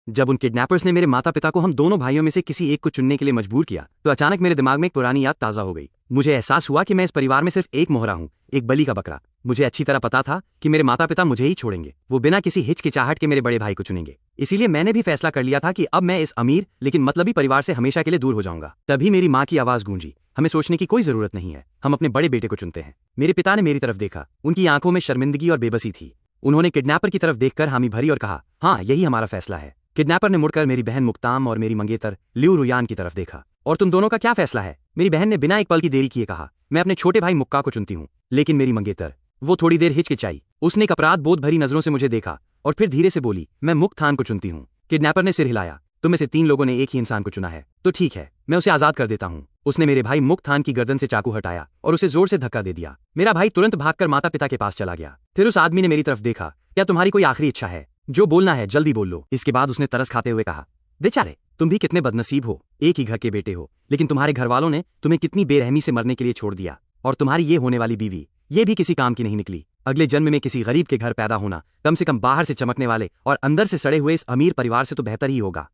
जब उन किडनैपर्स ने मेरे माता पिता को हम दोनों भाइयों में से किसी एक को चुनने के लिए मजबूर किया तो अचानक मेरे दिमाग में एक पुरानी याद ताज़ा हो गई। मुझे एहसास हुआ कि मैं इस परिवार में सिर्फ एक मोहरा हूँ, एक बलि का बकरा। मुझे अच्छी तरह पता था कि मेरे माता पिता मुझे ही छोड़ेंगे, वो बिना किसी हिचकिचाहट के मेरे बड़े भाई को चुनेंगे। इसीलिए मैंने भी फैसला कर लिया था कि अब मैं इस अमीर लेकिन मतलबी परिवार से हमेशा के लिए दूर हो जाऊंगा। तभी मेरी माँ की आवाज़ गूंजी, हमें सोचने की कोई जरूरत नहीं है, हम अपने बड़े बेटे को चुनते हैं। मेरे पिता ने मेरी तरफ देखा, उनकी आंखों में शर्मिंदगी और बेबसी थी। उन्होंने किडनैपर की तरफ देखकर हामी भरी और कहा, हाँ, यही हमारा फैसला है। किडनैपर ने मुड़कर मेरी बहन मुक्ताम और मेरी मंगेतर लिऊ रुयान की तरफ देखा। और तुम दोनों का क्या फैसला है? मेरी बहन ने बिना एक पल की देरी किए कहा, मैं अपने छोटे भाई मुक्का को चुनती हूँ। लेकिन मेरी मंगेतर, वो थोड़ी देर हिचकिचाई, उसने एक अपराध बोध भरी नजरों से मुझे देखा और फिर धीरे से बोली, मैं मुक्तान को चुनती हूँ। किडनैपर ने सिर हिलाया, तुम में से 3 लोगों ने एक ही इंसान को चुना है, तो ठीक है, मैं उसे आजाद कर देता हूँ। उसने मेरे भाई मुक्तान की गर्दन से चाकू हटाया और उसे जोर से धक्का दे दिया। मेरा भाई तुरंत भागकर माता पिता के पास चला गया। फिर उस आदमी ने मेरी तरफ देखा, क्या तुम्हारी कोई आखिरी इच्छा है? जो बोलना है जल्दी बोल लो। इसके बाद उसने तरस खाते हुए कहा, बेचारे, तुम भी कितने बदनसीब हो, एक ही घर के बेटे हो, लेकिन तुम्हारे घर वालों ने तुम्हें कितनी बेरहमी से मरने के लिए छोड़ दिया। और तुम्हारी ये होने वाली बीवी, ये भी किसी काम की नहीं निकली। अगले जन्म में किसी गरीब के घर पैदा होना कम से कम बाहर से चमकने वाले और अंदर से सड़े हुए इस अमीर परिवार से तो बेहतर ही होगा।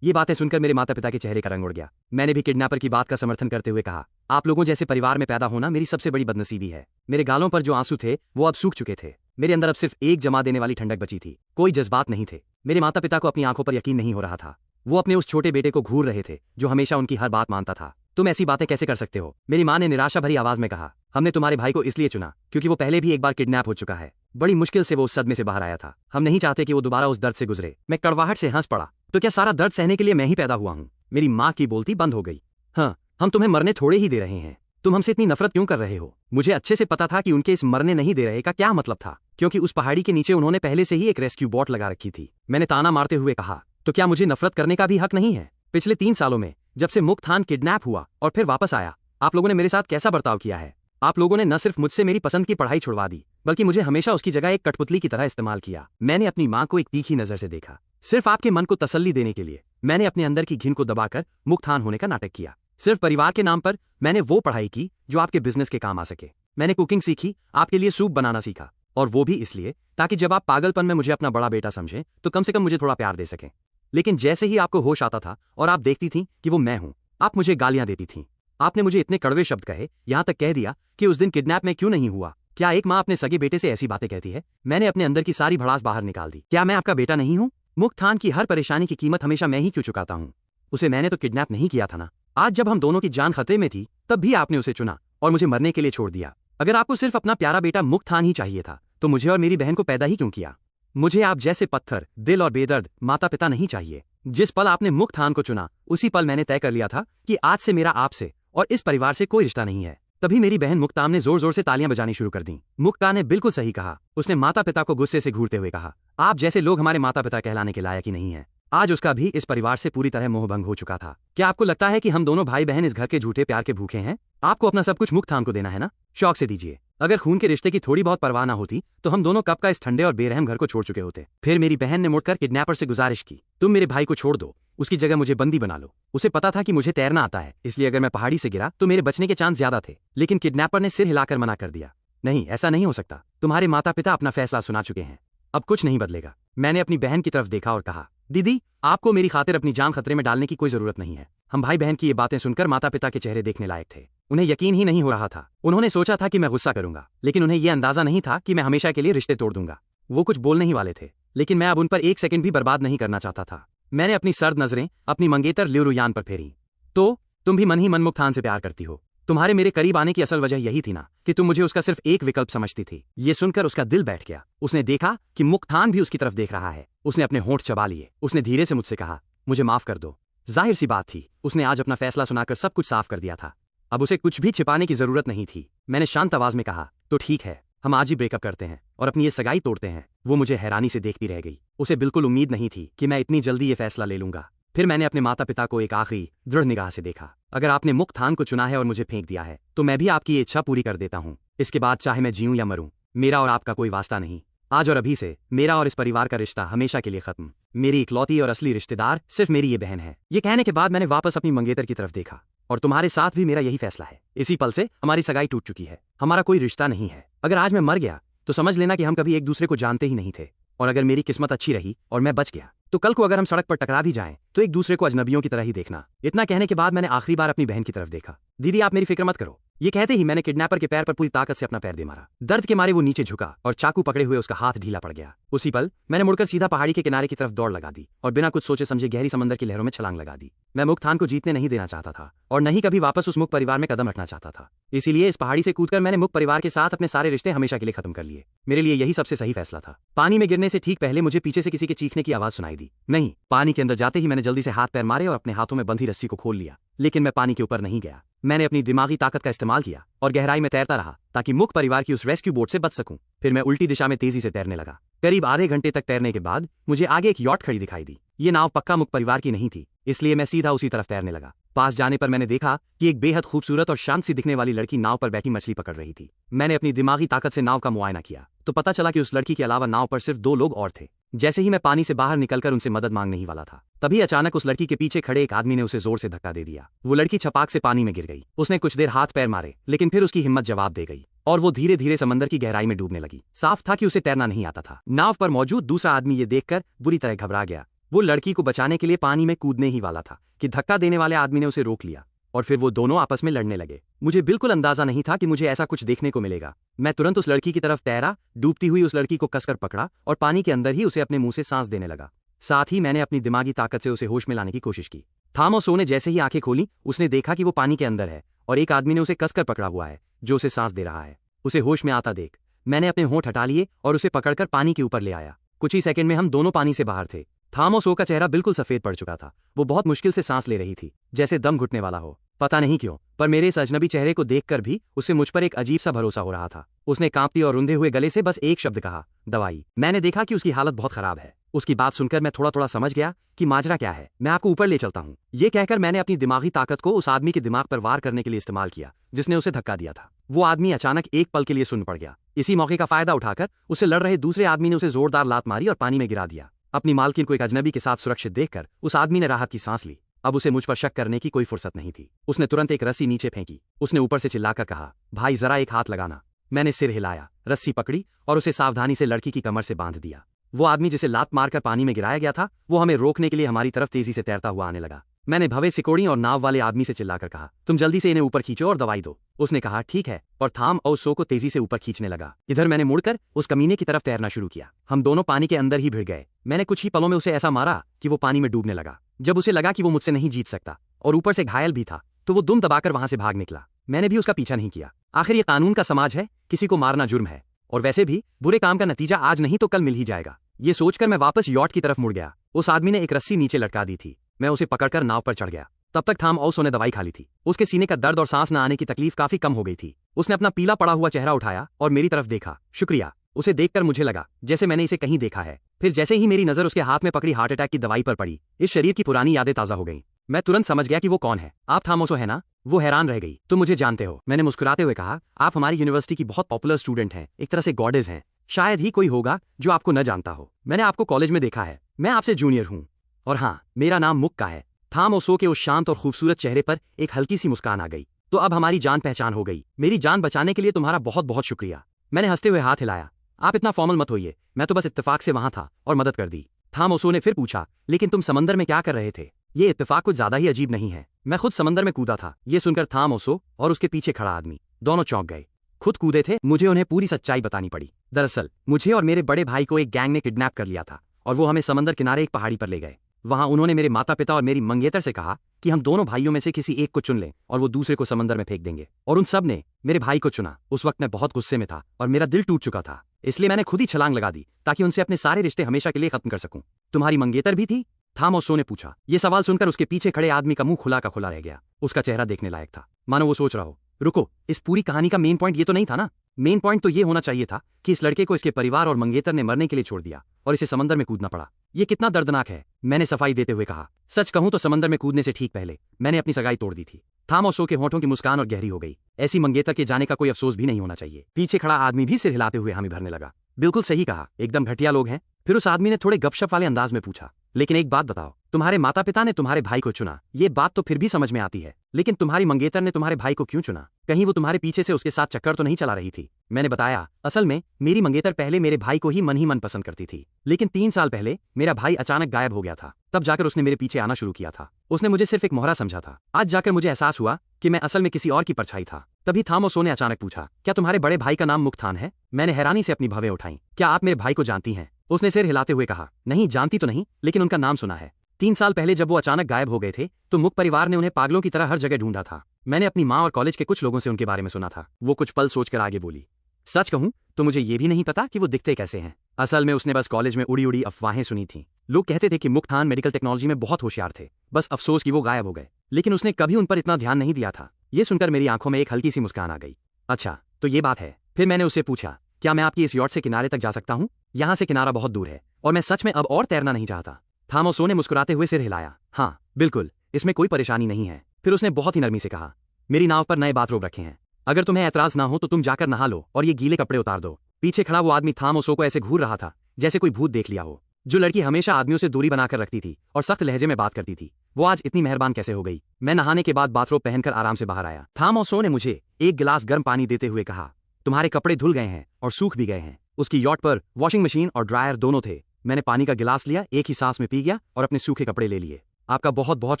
ये बातें सुनकर मेरे माता पिता के चेहरे का रंग उड़ गया। मैंने भी किडनैपर की बात का समर्थन करते हुए कहा, आप लोगों जैसे परिवार में पैदा होना मेरी सबसे बड़ी बदनसीबी है। मेरे गालों पर जो आंसू थे वो अब सूख चुके थे। मेरे अंदर अब सिर्फ एक जमा देने वाली ठंडक बची थी, कोई जज्बात नहीं थे। मेरे माता पिता को अपनी आंखों पर यकीन नहीं हो रहा था। वो अपने उस छोटे बेटे को घूर रहे थे जो हमेशा उनकी हर बात मानता था। तुम ऐसी बातें कैसे कर सकते हो? मेरी माँ ने निराशा भरी आवाज में कहा, हमने तुम्हारे भाई को इसलिए चुना क्योंकि वो पहले भी एक बार किडनैप हो चुका है। बड़ी मुश्किल से वो उस सदमे से बाहर आया था। हम नहीं चाहते कि वो दोबारा उस दर्द से गुजरे। मैं कड़वाहट से हंस पड़ा, तो क्या सारा दर्द सहने के लिए मैं ही पैदा हुआ हूँ? मेरी माँ की बोलती बंद हो गई। हाँ, हम तुम्हें मरने थोड़े ही दे रहे हैं, तुम हमसे इतनी नफरत क्यों कर रहे हो? मुझे अच्छे से पता था कि उनके इस मरने नहीं दे रहे का क्या मतलब था, क्योंकि उस पहाड़ी के नीचे उन्होंने पहले से ही एक रेस्क्यू बोट लगा रखी थी। मैंने ताना मारते हुए कहा, तो क्या मुझे नफरत करने का भी हक नहीं है? पिछले 3 सालों में जब से मुक्तान किडनैप हुआ और फिर वापस आया, आप लोगों ने मेरे साथ कैसा बर्ताव किया है? आप लोगों ने न सिर्फ मुझसे मेरी पसंद की पढ़ाई छुड़वा दी, बल्कि मुझे हमेशा उसकी जगह एक कठपुतली की तरह इस्तेमाल किया। मैंने अपनी माँ को एक तीखी नजर से देखा, सिर्फ आपके मन को तसल्ली देने के लिए। मैंने अपने अंदर की घिन को दबाकर मुक्तान होने का नाटक किया। सिर्फ परिवार के नाम पर मैंने वो पढ़ाई की जो आपके बिजनेस के काम आ सके। मैंने कुकिंग सीखी, आपके लिए सूप बनाना सीखा, और वो भी इसलिए ताकि जब आप पागलपन में मुझे अपना बड़ा बेटा समझें तो कम से कम मुझे थोड़ा प्यार दे सकें। लेकिन जैसे ही आपको होश आता था और आप देखती थीं कि वो मैं हूं, आप मुझे गालियां देती थीं। आपने मुझे इतने कड़वे शब्द कहे, यहां तक कह दिया कि उस दिन किडनैप में क्यों नहीं हुआ। क्या एक माँ अपने सगे बेटे से ऐसी बातें कहती है? मैंने अपने अंदर की सारी भड़ास बाहर निकाल दी। क्या मैं आपका बेटा नहीं हूं? मुक्तान की हर परेशानी की कीमत हमेशा मैं ही क्यों चुकाता हूं? उसे मैंने तो किडनैप नहीं किया था ना। आज जब हम दोनों की जान खतरे में थी तब भी आपने उसे चुना और मुझे मरने के लिए छोड़ दिया। अगर आपको सिर्फ अपना प्यारा बेटा मुक्तान ही चाहिए था तो मुझे और मेरी बहन को पैदा ही क्यों किया? मुझे आप जैसे पत्थर दिल और बेदर्द माता पिता नहीं चाहिए। जिस पल आपने मुक्तान को चुना उसी पल मैंने तय कर लिया था कि आज से मेरा आपसे और इस परिवार से कोई रिश्ता नहीं है। तभी मेरी बहन मुक्ताम ने जोर जोर से तालियां बजानी शुरू कर दी। मुक्ता ने बिल्कुल सही कहा। उसने माता पिता को गुस्से से घूरते हुए कहा, आप जैसे लोग हमारे माता पिता कहलाने के लायक ही नहीं है। आज उसका भी इस परिवार से पूरी तरह मोहभंग हो चुका था। क्या आपको लगता है कि हम दोनों भाई बहन इस घर के झूठे प्यार के भूखे हैं? आपको अपना सब कुछ मुक्तान को देना है ना? शौक से दीजिए। अगर खून के रिश्ते की थोड़ी बहुत परवाह ना होती तो हम दोनों कब का इस ठंडे और बेरहम घर को छोड़ चुके होते। फिर मेरी बहन ने मुड़कर किडनैपर से गुजारिश की, तुम मेरे भाई को छोड़ दो, उसकी जगह मुझे बंदी बना लो। उसे पता था कि मुझे तैरना आता है, इसलिए अगर मैं पहाड़ी से गिरा तो मेरे बचने के चांस ज्यादा थे। लेकिन किडनैपर ने सिर हिलाकर मना कर दिया, नहीं, ऐसा नहीं हो सकता। तुम्हारे माता पिता अपना फैसला सुना चुके हैं, अब कुछ नहीं बदलेगा। मैंने अपनी बहन की तरफ देखा और कहा, दीदी, आपको मेरी खातिर अपनी जान खतरे में डालने की कोई जरूरत नहीं है। हम भाई बहन की ये बातें सुनकर माता पिता के चेहरे देखने लायक थे। उन्हें यकीन ही नहीं हो रहा था। उन्होंने सोचा था कि मैं गुस्सा करूंगा, लेकिन उन्हें यह अंदाजा नहीं था कि मैं हमेशा के लिए रिश्ते तोड़ दूंगा। वो कुछ बोलने ही वाले थे, लेकिन मैं अब उन पर एक सेकंड भी बर्बाद नहीं करना चाहता था। मैंने अपनी सर्द नजरें अपनी मंगेतर लिऊ रुयान पर फेरी। तो तुम भी मन ही मन मुक्तान से प्यार करती हो? तुम्हारे मेरे करीब आने की असल वजह यही थी ना कि तुम मुझे उसका सिर्फ एक विकल्प समझती थी। ये सुनकर उसका दिल बैठ गया। उसने देखा कि मुक्तान भी उसकी तरफ देख रहा है। उसने अपने होंठ चबा लिए। उसने धीरे से मुझसे कहा, मुझे माफ कर दो। जाहिर सी बात थी, उसने आज अपना फैसला सुनाकर सब कुछ साफ कर दिया था। अब उसे कुछ भी छिपाने की जरूरत नहीं थी। मैंने शांत आवाज में कहा, तो ठीक है, हम आज ही ब्रेकअप करते हैं और अपनी ये सगाई तोड़ते हैं। वो मुझे हैरानी से देखती रह गई। उसे बिल्कुल उम्मीद नहीं थी कि मैं इतनी जल्दी ये फैसला ले लूंगा। फिर मैंने अपने माता पिता को एक आखिरी दृढ़ निगाह से देखा। अगर आपने मुक्तान को चुना है और मुझे फेंक दिया है तो मैं भी आपकी ये इच्छा पूरी कर देता हूँ। इसके बाद चाहे मैं जीऊं या मरूं, मेरा और आपका कोई वास्ता नहीं। आज और अभी से मेरा और इस परिवार का रिश्ता हमेशा के लिए खत्म। मेरी इकलौती और असली रिश्तेदार सिर्फ मेरी ये बहन है। ये कहने के बाद मैंने वापस अपनी मंगेतर की तरफ देखा। और तुम्हारे साथ भी मेरा यही फैसला है। इसी पल से हमारी सगाई टूट चुकी है। हमारा कोई रिश्ता नहीं है। अगर आज मैं मर गया तो समझ लेना कि हम कभी एक दूसरे को जानते ही नहीं थे। और अगर मेरी किस्मत अच्छी रही और मैं बच गया तो कल को अगर हम सड़क पर टकरा भी जाएं तो एक दूसरे को अजनबियों की तरह ही देखना। इतना कहने के बाद मैंने आखिरी बार अपनी बहन की तरफ देखा। दीदी आप मेरी फिक्र मत करो। ये कहते ही मैंने किडनैपर के पैर पर पूरी ताकत से अपना पैर दे मारा। दर्द के मारे वो नीचे झुका और चाकू पकड़े हुए उसका हाथ ढीला पड़ गया। उसी पल मैंने मुड़कर सीधा पहाड़ी के किनारे की तरफ दौड़ लगा दी और बिना कुछ सोचे समझे गहरी समंदर की लहरों में छलांग लगा दी। मैं मुक्तान को जीतने नहीं देना चाहता था और न ही कभी वापस उस मुक्त परिवार में कदम रखना चाहता था। इसीलिए इस पहाड़ी से कूदकर मैंने मुक्त परिवार के साथ अपने सारे रिश्ते हमेशा के लिए खत्म कर लिए। मेरे लिए यही सबसे सही फैसला था। पानी में गिरने से ठीक पहले मुझे पीछे से किसी के चीखने की आवाज सुनाई दी। नहीं, पानी के अंदर जाते ही मैंने जल्दी से हाथ पैर मारे और अपने हाथों में बंधी रस्सी को खोल लिया। लेकिन मैं पानी के ऊपर नहीं गया। मैंने अपनी दिमागी ताकत का इस्तेमाल किया और गहराई में तैरता रहा ताकि मुक्त परिवार की उस रेस्क्यू बोट से बच सकूं। फिर मैं उल्टी दिशा में तेजी से तैरने लगा। करीब आधे घंटे तक तैरने के बाद मुझे आगे एक यॉट खड़ी दिखाई दी। ये नाव पक्का मुक्त परिवार की नहीं थी, इसलिए मैं सीधा उसी तरफ तैरने लगा। पास जाने पर मैंने देखा कि एक बेहद खूबसूरत और शांत सी दिखने वाली लड़की नाव पर बैठी मछली पकड़ रही थी। मैंने अपनी दिमागी ताकत से नाव का मुआयना किया तो पता चला कि उस लड़की के अलावा नाव पर सिर्फ 2 लोग और थे। जैसे ही मैं पानी से बाहर निकलकर उनसे मदद मांगने ही वाला था, तभी अचानक उस लड़की के पीछे खड़े एक आदमी ने उसे जोर से धक्का दे दिया। वो लड़की छपाक से पानी में गिर गई। उसने कुछ देर हाथ पैर मारे लेकिन फिर उसकी हिम्मत जवाब दे गई और वो धीरे धीरे समंदर की गहराई में डूबने लगी। साफ था कि उसे तैरना नहीं आता था। नाव पर मौजूद दूसरा आदमी ये देखकर बुरी तरह घबरा गया। वो लड़की को बचाने के लिए पानी में कूदने ही वाला था कि धक्का देने वाले आदमी ने उसे रोक लिया और फिर वो दोनों आपस में लड़ने लगे। मुझे बिल्कुल अंदाजा नहीं था कि मुझे ऐसा कुछ देखने को मिलेगा। मैं तुरंत उस लड़की की तरफ तैरा, डूबती हुई उस लड़की को कसकर पकड़ा और पानी के अंदर ही उसे अपने मुंह से सांस देने लगा। साथ ही मैंने अपनी दिमागी ताकत से उसे होश में लाने की कोशिश की। थामोसो ने जैसे ही आंखें खोली, उसने देखा कि वो पानी के अंदर है और एक आदमी ने उसे कसकर पकड़ा हुआ है जो उसे सांस दे रहा है। उसे होश में आता देख मैंने अपने होंठ हटा लिए और उसे पकड़कर पानी के ऊपर ले आया। कुछ ही सेकंड में हम दोनों पानी से बाहर थे। थामोसो का चेहरा बिल्कुल सफेद पड़ चुका था। वो बहुत मुश्किल से सांस ले रही थी, जैसे दम घुटने वाला हो। पता नहीं क्यों, पर मेरे इस अजनबी चेहरे को देखकर भी उसे मुझ पर एक अजीब सा भरोसा हो रहा था। उसने कांपती और रुंधे हुए गले से बस एक शब्द कहा, दवाई। मैंने देखा कि उसकी हालत बहुत खराब है। उसकी बात सुनकर मैं थोड़ा थोड़ा समझ गया कि माजरा क्या है। मैं आपको ऊपर ले चलता हूँ। ये कहकर मैंने अपनी दिमागी ताकत को उस आदमी के दिमाग पर वार करने के लिए इस्तेमाल किया जिसने उसे धक्का दिया था। वो आदमी अचानक एक पल के लिए सुन्न पड़ गया। इसी मौके का फायदा उठाकर उसे लड़ रहे दूसरे आदमी ने उसे जोरदार लात मारी और पानी में गिरा दिया। अपनी मालकिन को एक अजनबी के साथ सुरक्षित देखकर उस आदमी ने राहत की सांस ली। अब उसे मुझ पर शक करने की कोई फुर्सत नहीं थी। उसने तुरंत एक रस्सी नीचे फेंकी। उसने ऊपर से चिल्लाकर कहा, भाई जरा एक हाथ लगाना। मैंने सिर हिलाया, रस्सी पकड़ी और उसे सावधानी से लड़की की कमर से बांध दिया। वो आदमी जिसे लात मारकर पानी में गिराया गया था, वो हमें रोकने के लिए हमारी तरफ तेजी से तैरता हुआ आने लगा। मैंने भवे सिकोड़ी और नाव वाले आदमी से चिल्लाकर कहा, तुम जल्दी से इन्हें ऊपर खींचो और दवाई दो। उसने कहा ठीक है और थामोसो को तेजी से ऊपर खींचने लगा। इधर मैंने मुड़कर उस कमीने की तरफ तैरना शुरू किया। हम दोनों पानी के अंदर ही भिड़ गए। मैंने कुछ ही पलों में उसे ऐसा मारा कि वो पानी में डूबने लगा। जब उसे लगा कि वो मुझसे नहीं जीत सकता और ऊपर से घायल भी था, तो वो दुम दबाकर वहां से भाग निकला। मैंने भी उसका पीछा नहीं किया। आखिर ये कानून का समाज है, किसी को मारना जुर्म है और वैसे भी बुरे काम का नतीजा आज नहीं तो कल मिल ही जाएगा। ये सोचकर मैं वापस यॉट की तरफ मुड़ गया। उस आदमी ने एक रस्सी नीचे लटका दी थी। मैं उसे पकड़कर नाव पर चढ़ गया। तब तक थामोसो ने दवाई खा ली थी। उसके सीने का दर्द और सांस न आने की तकलीफ काफी कम हो गई थी। उसने अपना पीला पड़ा हुआ चेहरा उठाया और मेरी तरफ देखा। शुक्रिया। उसे देखकर मुझे लगा जैसे मैंने इसे कहीं देखा है। फिर जैसे ही मेरी नजर उसके हाथ में पकड़ी हार्ट अटैक की दवाई पर पड़ी, इस शरीर की पुरानी यादें ताजा हो गईं। मैं तुरंत समझ गया कि वो कौन है। आप थामोसो है ना? वो हैरान रह गई। तुम मुझे जानते हो? मैंने मुस्कुराते हुए कहा, आप हमारी यूनिवर्सिटी की बहुत पॉपुलर स्टूडेंट हैं, एक तरह से गॉडेस हैं। शायद ही कोई होगा जो आपको न जानता हो। मैंने आपको कॉलेज में देखा है। मैं आपसे जूनियर हूँ और हाँ, मेरा नाम मुक्का है। थामोसो के उस शांत और खूबसूरत चेहरे पर एक हल्की सी मुस्कान आ गई। तो अब हमारी जान पहचान हो गई। मेरी जान बचाने के लिए तुम्हारा बहुत बहुत शुक्रिया। मैंने हंसते हुए हाथ हिलाया। आप इतना फॉर्मल मत होइए, मैं तो बस इत्तेफाक से वहां था और मदद कर दी। थामोसो ने फिर पूछा, लेकिन तुम समंदर में क्या कर रहे थे? ये इत्तेफाक कुछ ज्यादा ही अजीब नहीं है। मैं खुद समंदर में कूदा था। ये सुनकर थामोसो और उसके पीछे खड़ा आदमी दोनों चौंक गए। खुद कूदे थे? मुझे उन्हें पूरी सच्चाई बतानी पड़ी। दरअसल मुझे और मेरे बड़े भाई को एक गैंग ने किडनैप कर लिया था और वो हमें समंदर किनारे एक पहाड़ी पर ले गए। वहां उन्होंने मेरे माता पिता और मेरी मंगेतर से कहा कि हम दोनों भाइयों में से किसी एक को चुन लें और वो दूसरे को समंदर में फेंक देंगे। और उन सब ने मेरे भाई को चुना। उस वक्त मैं बहुत गुस्से में था और मेरा दिल टूट चुका था, इसलिए मैंने खुद ही छलांग लगा दी ताकि उनसे अपने सारे रिश्ते हमेशा के लिए खत्म कर सकूं। तुम्हारी मंगेतर भी थी? थामोसो ने पूछा। ये सवाल सुनकर उसके पीछे खड़े आदमी का मुंह खुला का खुला रह गया। उसका चेहरा देखने लायक था, मानो वो सोच रहा हो, रुको, इस पूरी कहानी का मेन पॉइंट ये तो नहीं था ना? मेन पॉइंट तो ये होना चाहिए था कि इस लड़के को इसके परिवार और मंगेतर ने मरने के लिए छोड़ दिया और इसे समंदर में कूदना पड़ा। ये कितना दर्दनाक है। मैंने सफाई देते हुए कहा। सच कहूं तो समंदर में कूदने से ठीक पहले मैंने अपनी सगाई तोड़ दी थी। थामोसो के होठों की मुस्कान और गहरी हो गई। ऐसी मंगेतर के जाने का कोई अफसोस भी नहीं होना चाहिए। पीछे खड़ा आदमी भी सिर हिलाते हुए हामी भरने लगा। बिल्कुल सही कहा, एकदम घटिया लोग हैं। फिर उस आदमी ने थोड़े गपशप वाले अंदाज में पूछा, लेकिन एक बात बताओ, तुम्हारे माता पिता ने तुम्हारे भाई को चुना, ये बात तो फिर भी समझ में आती है, लेकिन तुम्हारी मंगेतर ने तुम्हारे भाई को क्यों चुना? कहीं वो तुम्हारे पीछे से उसके साथ चक्कर तो नहीं चला रही थी? मैंने बताया, असल में मेरी मंगेतर पहले मेरे भाई को ही मन पसंद करती थी, लेकिन 3 साल पहले मेरा भाई अचानक गायब हो गया था। तब जाकर उसने मेरे पीछे आना शुरू किया था। उसने मुझे सिर्फ एक मोहरा समझा था। आज जाकर मुझे एहसास हुआ कि मैं असल में किसी और की परछाई था। तभी थामोसो ने अचानक पूछा, क्या तुम्हारे बड़े भाई का नाम मुक्तान है? मैंने हैरानी से अपनी भवें उठाई। क्या आप मेरे भाई को जानती हैं? उसने सिर हिलाते हुए कहा, नहीं जानती तो नहीं, लेकिन उनका नाम सुना है। 3 साल पहले जब वो अचानक गायब हो गए थे तो मुक परिवार ने उन्हें पागलों की तरह हर जगह ढूंढा था। मैंने अपनी माँ और कॉलेज के कुछ लोगों से उनके बारे में सुना था। वो कुछ पल सोचकर आगे बोली, सच कहूं तो मुझे ये भी नहीं पता कि वो दिखते कैसे हैं। असल में उसने बस कॉलेज में उड़ी उड़ी अफवाहें सुनी थीं। लोग कहते थे कि मुक्तान मेडिकल टेक्नोलॉजी में बहुत होशियार थे, बस अफसोस कि वो गायब हो गए। लेकिन उसने कभी उन पर इतना ध्यान नहीं दिया था। ये सुनकर मेरी आंखों में एक हल्की सी मुस्कान आ गई। अच्छा, तो ये बात है। फिर मैंने उससे पूछा, क्या मैं आपकी इस यॉट से किनारे तक जा सकता हूँ? यहाँ से किनारा बहुत दूर है और मैं सच में अब और तैरना नहीं चाहता। थामोसो ने मुस्कुराते हुए सिर हिलाया। हाँ बिल्कुल, इसमें कोई परेशानी नहीं है। फिर उसने बहुत ही नरमी से कहा, मेरी नाव पर नए बाथरोब रखे हैं, अगर तुम्हें ऐतराज ना हो तो तुम जाकर नहा लो और ये गीले कपड़े उतार दो। पीछे खड़ा वो आदमी थामोसो को ऐसे घूर रहा था जैसे कोई भूत देख लिया हो। जो लड़की हमेशा आदमियों से दूरी बनाकर रखती थी और सख्त लहजे में बात करती थी, वो आज इतनी मेहरबान कैसे हो गई? मैं नहाने के बाद बाथरोब पहनकर आराम से बाहर आया। थामोसो ने मुझे एक गिलास गर्म पानी देते हुए कहा, तुम्हारे कपड़े धुल गए हैं और सूख भी गए हैं। उसकी यॉट पर वॉशिंग मशीन और ड्रायर दोनों थे। मैंने पानी का गिलास लिया, एक ही सांस में पी गया और अपने सूखे कपड़े ले लिए। आपका बहुत बहुत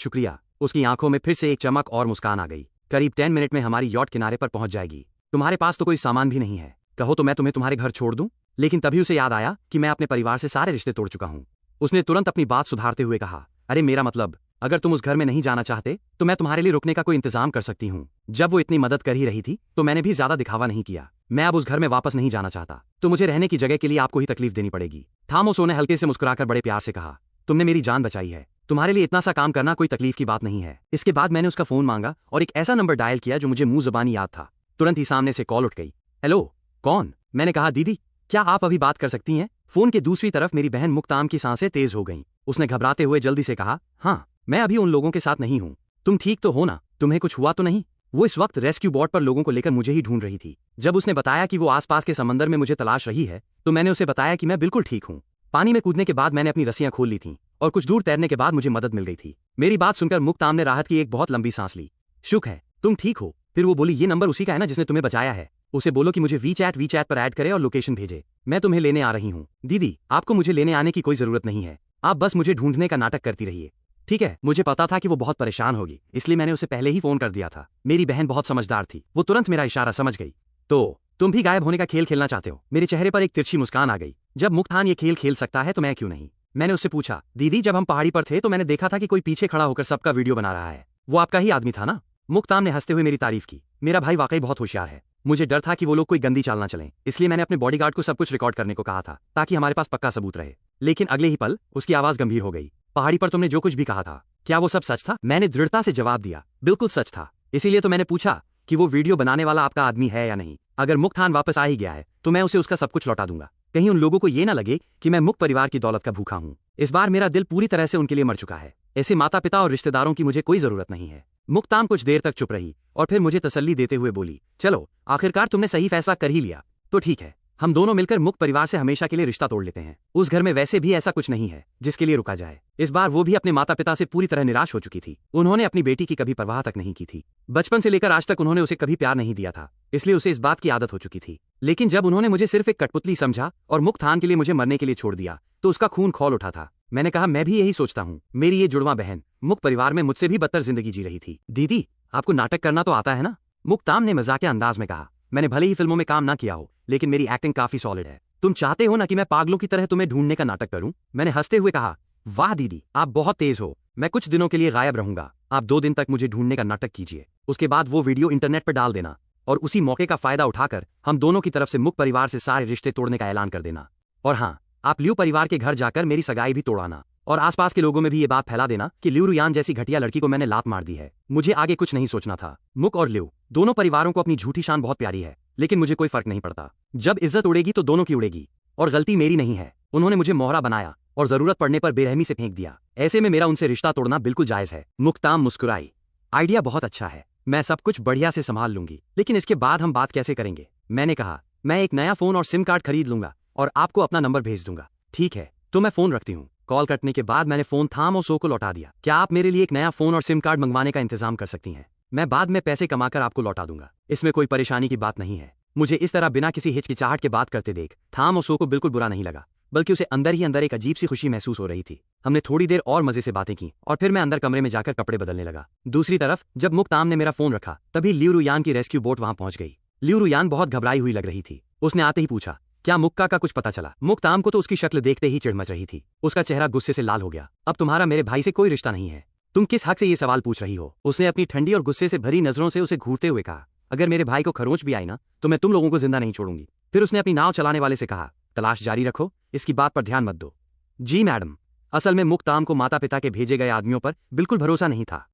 शुक्रिया। उसकी आंखों में फिर से एक चमक और मुस्कान आ गई। करीब 10 मिनट में हमारी यॉट किनारे पर पहुंच जाएगी। तुम्हारे पास तो कोई सामान भी नहीं है, कहो तो मैं तुम्हें तुम्हारे घर छोड़ दूं? लेकिन तभी उसे याद आया कि मैं अपने परिवार से सारे रिश्ते तोड़ चुका हूं। उसने तुरंत अपनी बात सुधारते हुए कहा, अरे मेरा मतलब, अगर तुम उस घर में नहीं जाना चाहते तो मैं तुम्हारे लिए रुकने का कोई इंतजाम कर सकती हूँ। जब वो इतनी मदद कर ही रही थी तो मैंने भी ज्यादा दिखावा नहीं किया। मैं अब उस घर में वापस नहीं जाना चाहता, तो मुझे रहने की जगह के लिए आपको ही तकलीफ देनी पड़ेगी। थामोसो ने हल्के से मुस्कुराकर बड़े प्यार से कहा, तुमने मेरी जान बचाई है, तुम्हारे लिए इतना सा काम करना कोई तकलीफ की बात नहीं है। इसके बाद मैंने उसका फोन मांगा और एक ऐसा नंबर डायल किया जो मुझे मुंह ज़बानी याद था। तुरंत ही सामने से कॉल उठ गई। हेलो, कौन? मैंने कहा, दीदी, क्या आप अभी बात कर सकती हैं? फोन के दूसरी तरफ मेरी बहन मुक्ताम की सांसें तेज हो गईं। उसने घबराते हुए जल्दी से कहा, हाँ, मैं अभी उन लोगों के साथ नहीं हूँ। तुम ठीक तो हो ना? तुम्हें कुछ हुआ तो नहीं? वो इस वक्त रेस्क्यू बोट पर लोगों को लेकर मुझे ही ढूंढ रही थी। जब उसने बताया कि वो आसपास के समंदर में मुझे तलाश रही है तो मैंने उसे बताया कि मैं बिल्कुल ठीक हूँ। पानी में कूदने के बाद मैंने अपनी रस्सियां खोल ली थीं और कुछ दूर तैरने के बाद मुझे मदद मिल गई थी। मेरी बात सुनकर मुक्ताम ने राहत की एक बहुत लंबी सांस ली। शुक्र है तुम ठीक हो। फिर वो बोली, ये नंबर उसी का है ना जिसने तुम्हें बचाया है? उसे बोलो कि मुझे वीचैट पर ऐड करे और लोकेशन भेजे। मैं तुम्हें लेने आ रही हूँ। दीदी, आपको मुझे लेने आने की कोई जरूरत नहीं है, आप बस मुझे ढूंढने का नाटक करती रहिए, ठीक है? मुझे पता था कि वो बहुत परेशान होगी, इसलिए मैंने उसे पहले ही फोन कर दिया था। मेरी बहन बहुत समझदार थी, वो तुरंत मेरा इशारा समझ गई। तो तुम भी गायब होने का खेल खेलना चाहते हो? मेरे चेहरे पर एक तिरछी मुस्कान आ गई। जब मुक्तान ये खेल खेल सकता है तो मैं क्यों नहीं? मैंने उससे पूछा, दीदी, जब हम पहाड़ी पर थे तो मैंने देखा था कि कोई पीछे खड़ा होकर सबका वीडियो बना रहा है, वो आपका ही आदमी था ना? मुक्तान ने हंसते हुए मेरी तारीफ की। मेरा भाई वाकई बहुत होशियार है। मुझे डर था कि वो लोग कोई गंदी चाल ना चलें, इसलिए मैंने अपने बॉडीगार्ड को सब कुछ रिकॉर्ड करने को कहा था ताकि हमारे पास पक्का सबूत रहे। लेकिन अगले ही पल उसकी आवाज गंभीर हो गई। पहाड़ी पर तुमने जो कुछ भी कहा था, क्या वो सब सच था? मैंने दृढ़ता से जवाब दिया, बिल्कुल सच था। इसीलिए तो मैंने पूछा कि वो वीडियो बनाने वाला आपका आदमी है या नहीं। अगर मुक्तान वापस आ ही गया है तो मैं उसे उसका सब कुछ लौटा दूंगा। कहीं उन लोगों को ये ना लगे कि मैं मुक परिवार की दौलत का भूखा हूँ। इस बार मेरा दिल पूरी तरह से उनके लिए मर चुका है। ऐसे माता पिता और रिश्तेदारों की मुझे कोई जरूरत नहीं है। मुक्तान कुछ देर तक चुप रही और फिर मुझे तसल्ली देते हुए बोली, चलो, आखिरकार तुमने सही फैसला कर ही लिया तो ठीक है, हम दोनों मिलकर मुक परिवार से हमेशा के लिए रिश्ता तोड़ लेते हैं। उस घर में वैसे भी ऐसा कुछ नहीं है जिसके लिए रुका जाए। इस बार वो भी अपने माता पिता से पूरी तरह निराश हो चुकी थी। उन्होंने अपनी बेटी की कभी परवाह तक नहीं की थी। बचपन से लेकर आज तक उन्होंने उसे कभी प्यार नहीं दिया था, इसलिए उसे इस बात की आदत हो चुकी थी। लेकिन जब उन्होंने मुझे सिर्फ एक कठपुतली समझा और मुक्तान के लिए मुझे मरने के लिए छोड़ दिया तो उसका खून खौल उठा था। मैंने कहा, मैं भी यही सोचता हूँ। मेरी ये जुड़वा बहन मुक परिवार में मुझसे भी बदतर जिंदगी जी रही थी। दीदी, आपको नाटक करना तो आता है ना? मुक्ताम ने मजाकिया अंदाज में कहा। मैंने भले ही फिल्मों में काम ना किया हो, लेकिन मेरी एक्टिंग काफी सॉलिड है। तुम चाहते हो ना कि मैं पागलों की तरह तुम्हें ढूंढने का नाटक करूं? मैंने हंसते हुए कहा, वाह दीदी, आप बहुत तेज हो। मैं कुछ दिनों के लिए गायब रहूंगा, आप 2 दिन तक मुझे ढूंढने का नाटक कीजिए। उसके बाद वो वीडियो इंटरनेट पर डाल देना और उसी मौके का फायदा उठाकर हम दोनों की तरफ से मुक परिवार से सारे रिश्ते तोड़ने का ऐलान कर देना। और हाँ, आप लियू परिवार के घर जाकर मेरी सगाई भी तोड़ाना और आसपास के लोगों में भी ये बात फैला देना कि लियू रुयान जैसी घटिया लड़की को मैंने लात मार दी है। मुझे आगे कुछ नहीं सोचना था। मुक और लियू दोनों परिवारों को अपनी झूठी शान बहुत प्यारी है, लेकिन मुझे कोई फर्क नहीं पड़ता। जब इज्जत उड़ेगी तो दोनों की उड़ेगी और गलती मेरी नहीं है। उन्होंने मुझे मोहरा बनाया और जरूरत पड़ने पर बेरहमी से फेंक दिया। ऐसे में मेरा उनसे रिश्ता तोड़ना बिल्कुल जायज है। मुक्ताम मुस्कुराई। आइडिया बहुत अच्छा है, मैं सब कुछ बढ़िया से संभाल लूंगी, लेकिन इसके बाद हम बात कैसे करेंगे? मैंने कहा, मैं एक नया फोन और सिम कार्ड खरीद लूंगा और आपको अपना नंबर भेज दूंगा। ठीक है, तो मैं फोन रखती हूँ। कॉल कटने के बाद मैंने फोन थामोसो को लौटा दिया। क्या आप मेरे लिए एक नया फोन और सिम कार्ड मंगवाने का इंतजाम कर सकती हैं? मैं बाद में पैसे कमाकर आपको लौटा दूंगा, इसमें कोई परेशानी की बात नहीं है। मुझे इस तरह बिना किसी हिचकिचाहट के बात करते देख थाम ओसो को बिल्कुल बुरा नहीं लगा, बल्कि उसे अंदर ही अंदर एक अजीब सी खुशी महसूस हो रही थी। हमने थोड़ी देर और मजे से बातें की और फिर मैं अंदर कमरे में जाकर कपड़े बदलने लगा। दूसरी तरफ जब मुक्ताम ने मेरा फोन रखा तभी लियू रुयान की रेस्क्यू बोट वहां पहुंच गई। लियू रुयान बहुत घबराई हुई लग रही थी। उसने आते ही पूछा, क्या मुक्का का कुछ पता चला? मुक्ताम को तो उसकी शक्ल देखते ही चिढ़ मच रही थी। उसका चेहरा गुस्से से लाल हो गया। अब तुम्हारा मेरे भाई से कोई रिश्ता नहीं है, तुम किस हक से ये सवाल पूछ रही हो? उसने अपनी ठंडी और गुस्से से भरी नजरों से उसे घूरते हुए कहा, अगर मेरे भाई को खरोंच भी आई ना तो मैं तुम लोगों को जिंदा नहीं छोड़ूंगी। फिर उसने अपनी नाव चलाने वाले से कहा, तलाश जारी रखो, इसकी बात पर ध्यान मत दो। जी मैडम। असल में मुक्ताम को माता पिता के भेजे गए आदमियों पर बिल्कुल भरोसा नहीं था,